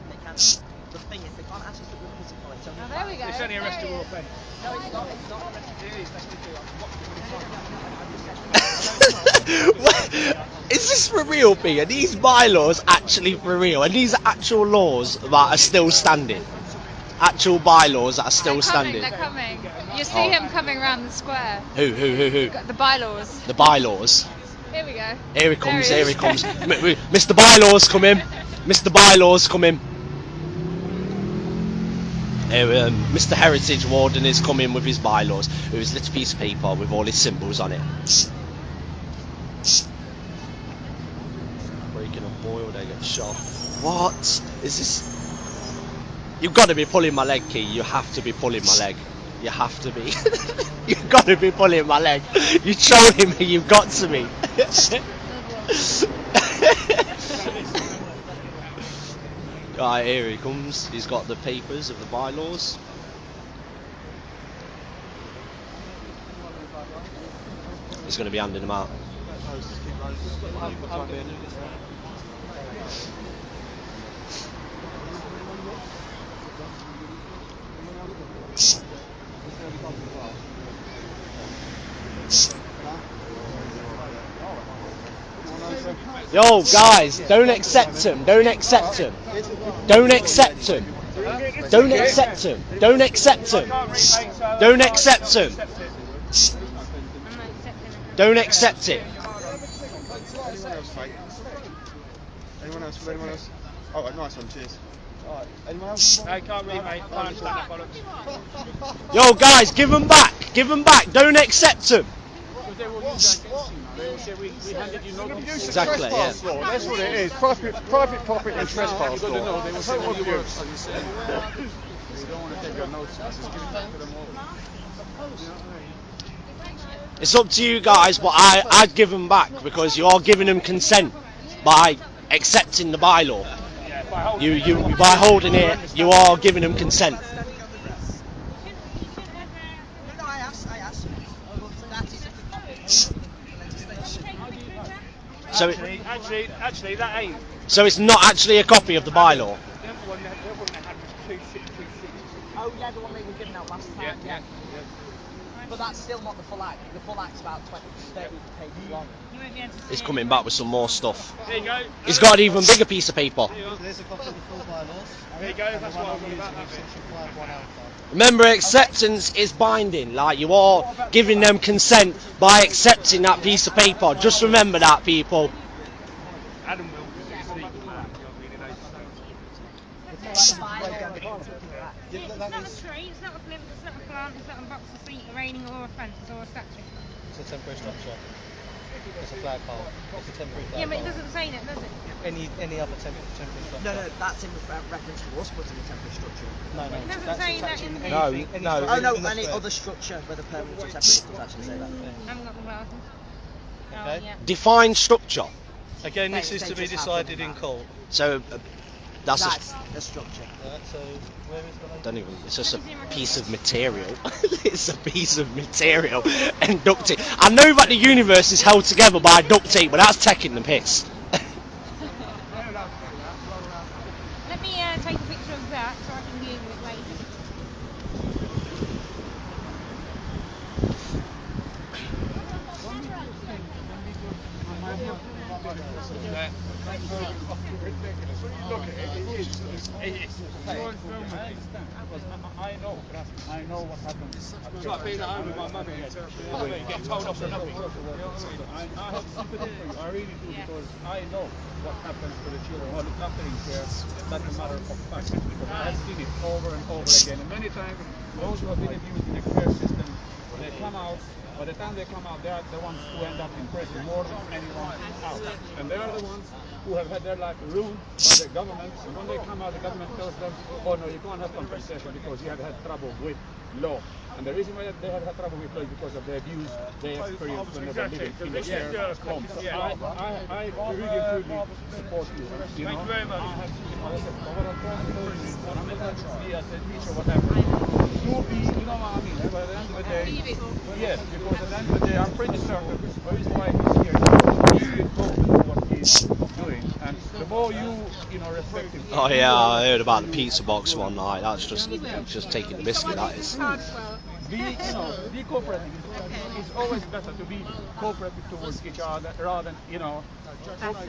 they can. The thing is, they can't actually put the physical. It's only there we go. It's only a restable offence. No, it's not. It's not. Is this for real, B? Are these bylaws actually for real? Are these actual laws that are still standing? Actual bylaws that are still standing? They're coming. You see him coming around the square. Who? The bylaws. The bylaws. Here we go. Here he comes, here he comes. Mr. Bylaws, come in. Mr. Bylaws, come in. Here, Mr. Heritage Warden is coming with his bylaws, with his little piece of paper with all his symbols on it. Breaking a boil, they get shot. What? Is this... You've got to be pulling my leg, Key. You have to be pulling my leg. You have to be. You've got to be pulling my leg. You're trolling me, you've got to be. Right, here he comes. He's got the papers of the bylaws. He's going to be handing them out. Yo, guys, don't accept him. Don't accept him. Don't accept him. Don't accept him. Don't accept him. Don't accept him. Don't accept it. Anyone else? Anyone else? Oh, nice one, cheers. Alright, anyone else? I can't read, mate. I can't understand that bollocks. Yo, guys, give him back. Give him back. Don't accept him. Exactly, yeah. That's what it is. Private property and trespass law. Total abuse. You don't want to take your notes. Just give it back to them all. It's up to you guys, but I'd give them back because you're giving them consent by accepting the bylaw. You by holding it, you are giving them consent. So actually, that ain't. So it's not actually a copy of the bylaw. Oh yeah, the one they were giving out last time. Yeah. But that's still not the full act. The full act's about 20, 30 pages long. He's coming back with some more stuff. There you go. He's got an even bigger piece of paper. There's a copy of the full bylaws. There you go. That's what I'm about. Remember, acceptance is binding. Like, you are giving them consent by accepting that piece of paper. Just remember that, people. Adam will, because he's legal now. It's not a tree, it's not a blimp, it's not a plant, it's not a box of seat, a railing or a fence or a statue. It's a temporary structure. It's a flagpole. It's a temporary flagpole. Yeah, but it doesn't say that, does it? Any other temporary structure? No, that's in reference to us putting a temporary structure. No, It doesn't say that in the... No. Oh no, any other structure, whether permanent or temporary, does actually say that. I haven't got the glasses. Okay. Oh, yeah. Define structure. Again, this is to be decided in court. So, that's a structure. So, where is the... Don't even. It's just a piece of material. It's a piece of material and duct tape. I know that the universe is held together by duct tape, but that's taking the piss. Let me take a picture of that so I can Google it later. Look, it is. I know what happened. It's like being at home with my mum and getting told off for nothing. I have sympathy for you. I really do, because I know what happens to the children who are looked after in care. That's a matter of fact. Because I have seen it over and over again. And many times, those who have been abused in the care system, they come out By the time they come out, they are the ones who end up in prison more than anyone else. And they are the ones who have had their life ruined by the government. And when they come out, the government tells them, oh no, you can't have compensation because you have had trouble with law. And the reason why they have had trouble with law is because of the abuse they experienced when they were living in their homes. So I really, truly support you. Thank you very much. I have, I said, over 20 years, and I'm not going to be as a teacher, whatever. To be, you know what I mean? But at the end of the day, yes, because at the end of the day, I'm pretty certain the reason why he's here is he's been told to do what he's doing. And the more you know, respect him. Oh yeah, I heard about the pizza box one night. That's just taking the biscuit. That is. Be cooperative. It's always better to be cooperative towards each other rather than, you know,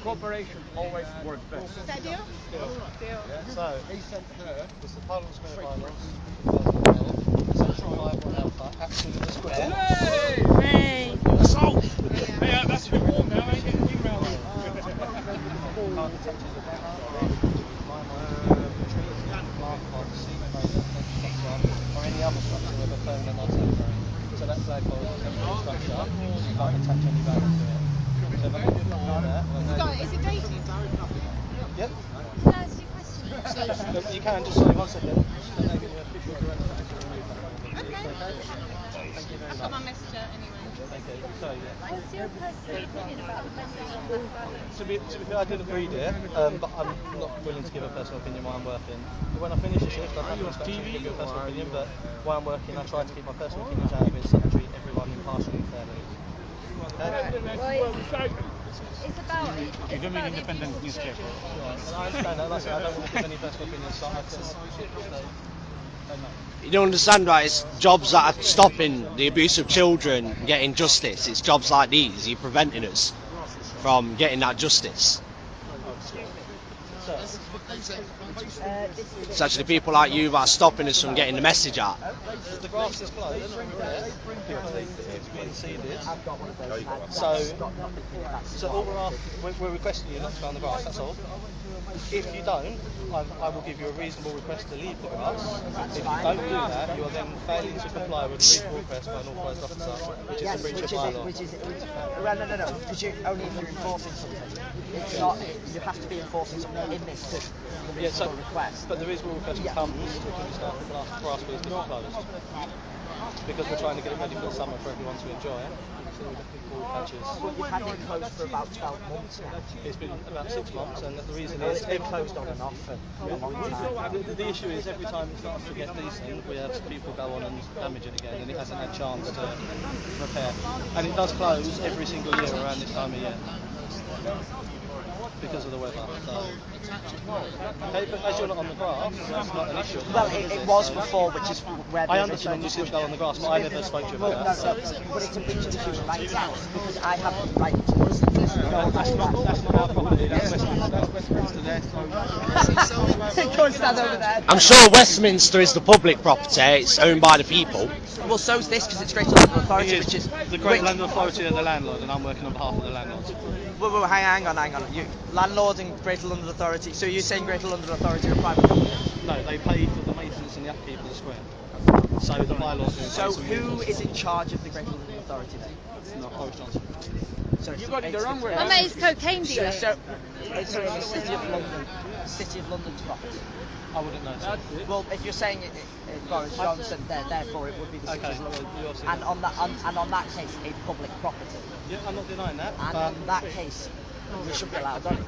cooperation always works best. Is that a deal? Deal. So, he sent her, was the Parliament Square bylaws, Section 5 Alpha, absolutely the square. Hey! Assault! Hey, that's a bit warm now, ain't it? Or any other structure with a permanent or temporary. So let's say for a temporary structure, you can't attach any value to it. So if I give you a copy of that, Is it dated? Yep. Can I ask you a question? You can, just say 1 second. Just name your official director to remove that. Thank you very much. I've got my messenger anyway. Okay, so yeah. What's your personal opinion about the messenger? To be fair, I didn't read it, but I'm not willing to give a personal opinion while I'm working. But when I finish a shift, I'm happy to give you a personal opinion, but while I'm working, I try to keep my personal opinions out of it so I treat everyone impartially and fairly. It's about independent newspaper. I understand that, like I said, I don't want to give any personal opinions, so I can You don't understand, right? It's jobs that are stopping the abuse of children getting justice. It's jobs like these. You're preventing us from getting that justice. It's actually people like you that are stopping us from getting the message out. The grass is closed because it's been seeded. So all we're requesting you not to go on the grass, that's all. If you don't, I will give you a reasonable request to leave the grass. If you don't do that, you are then failing to comply with a reasonable request by an authorised officer, which is a breach of bylaw. No, because only if you're enforcing something. It's not, you have to be enforcing something in this to the reasonable request. But the reasonable request comes when we start the grass being closed. Because we're trying to get it ready for the summer for everyone to enjoy. So we don't pick all patches. Well, you've had it closed for about 12 months now. It's been about 6 months, and the reason is it's been closed on and off for a long time. The issue is every time it starts to get decent, we have people go on and damage it again, and it hasn't had a chance to repair. And it does close every single year around this time of year. Because of the weather. So. Okay, but as you're not on the grass, that's not an issue. Well, it was before, which is where I understand you should go on the grass, but I never spoke to you about that. But it's a breach of the Human Rights Act because I have the right to listen to this. That's not our property, that's Westminster there. Go and stand over there. I'm sure Westminster is the public property. It's owned by the people. Well, so's this because it's Greater London Authority, which is the Greater London Authority are the landlord, and I'm working on behalf of the landlords. Well, hang on. You, landlord and Greater London Authority. So you're saying Greater London Authority are private company? No, they pay for the maintenance and the upkeep of the square. So the bylaws do. So who is in charge of the Greater London Authority then? It's not Boris Johnson. So you got it the wrong way. My mate's cocaine dealer. So it's the City of London. City of London's property. I wouldn't know. So. Well, if you're saying Boris Johnson, therefore it would be the City of London. And on that case, a public property. Yeah, I'm not denying that. And on that case, we should be allowed on it.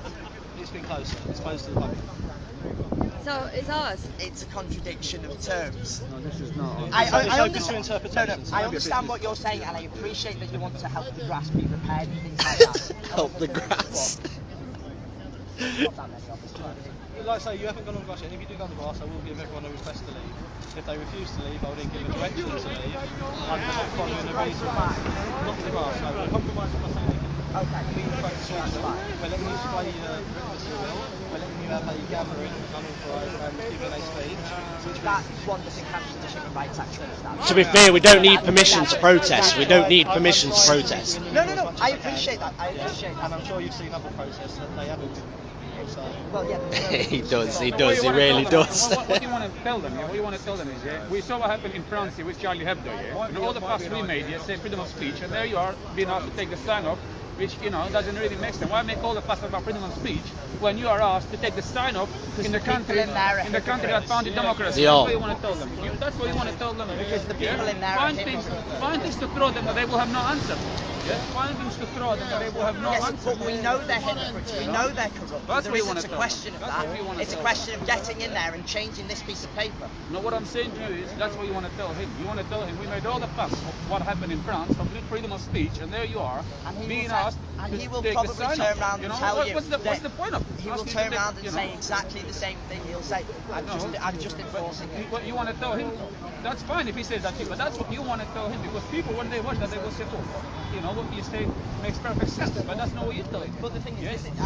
It's been closed. It's closed to the public. So it's ours. It's a contradiction of terms. No, this is not. I understand what you're saying, and I appreciate that you want to help the grass be repaired and things like that. Help the grass. Not that many, obviously. Like I say, you haven't gone on the grass yet, and if you do go on the grass, I will give everyone a request to leave. If they refuse to leave, I will then give a direction to leave. I'm not following the reason. Not in the grass, no. We're compromising my saying. Okay. We're letting you spray the material. We're letting you have a gathering, unauthorised, and giving a speech. That's one that encountered the Human Rights Act. To be fair, we don't need permission to protest. We don't need permission to protest. No. I appreciate that. And I'm sure you've seen other protests that they haven't. Well, yeah. He does, he really does. What do you want to tell them? What you want to tell them is, we saw what happened in France with Charlie Hebdo, and all the fuss we made, say freedom of speech, and there you are being asked to take the sign off, which doesn't really make sense. Why make all the fuss about freedom of speech when you are asked to take the sign off in the country that founded democracy? That's what you want to tell them. That's what you want to tell them. Because the people in there find things to throw them that they will have no answer. Find things to throw them that they will have no answer. But we know they're hypocrites. We know they're corrupt. There isn't a question of that. It's a question of getting in there and changing this piece of paper. No, what I'm saying to you is that's what you want to tell him. You want to tell him we made all the fuss of what happened in France, complete freedom of speech, and there you are being asked. And he will probably turn around and tell you. What's the point of it? He will turn around and say exactly the same thing. He'll say, I'm just enforcing it. What you want to tell him? That's fine if he says that to you, but that's what you want to tell him, because people, when they watch that, they will say, oh, what you say makes perfect sense, but that's not what you tell him. But the thing is, throw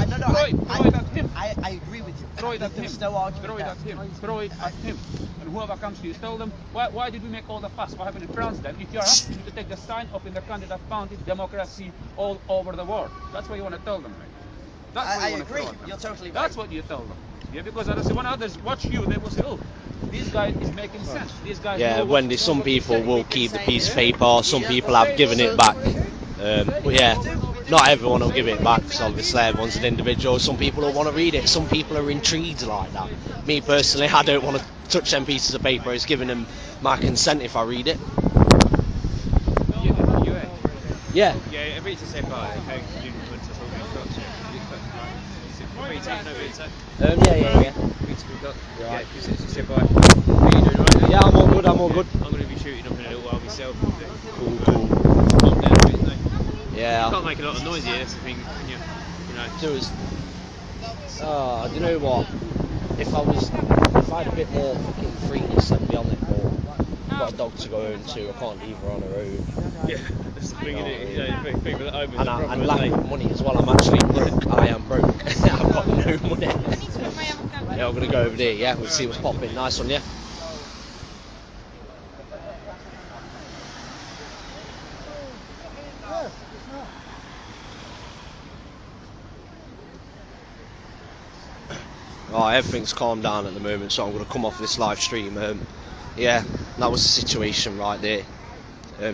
it at him. I agree with you. Throw it at him. There's no argument. Throw it at him. Throw it at him. And whoever comes to you, tell them, why did we make all the fuss? What happened in France then? If you are asking to take the sign off in the country that founded democracy all over the world, that's what you want to tell them. I agree. You're totally right. That's what you tell them. Yeah, because when others watch you, they will say, oh, this guy is making sense. This guy. Yeah, Wendy, some people will keep the piece of paper, some people have given it back. But yeah, not everyone will give it back, because obviously everyone's an individual. Some people will want to read it, some people are intrigued like that. Me personally, I don't want to touch them pieces of paper. It's giving them my consent if I read it. Yeah. Yeah, every to say bye. Yeah. Yeah, I'm all good. I'm going to be shooting up in a little while myself. Cool. Yeah. You can't make a lot of noise here, that's the thing, can you? Do you know what? If I had a bit more fucking freeness, I'd be on it more. I've got a dog to go home to, I can't leave her on her own. Yeah, that's the thing, people at home and lack of money as well. I'm actually broke. I am broke. I've got no money. Yeah, I'm going to go over there, yeah, we'll see what's popping. Nice one, yeah. Right, everything's calmed down at the moment, so I'm going to come off this live stream. Yeah, that was the situation right there.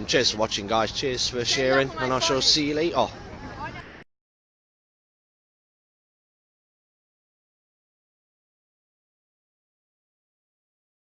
Cheers for watching, guys. Cheers for sharing, and I shall see you later.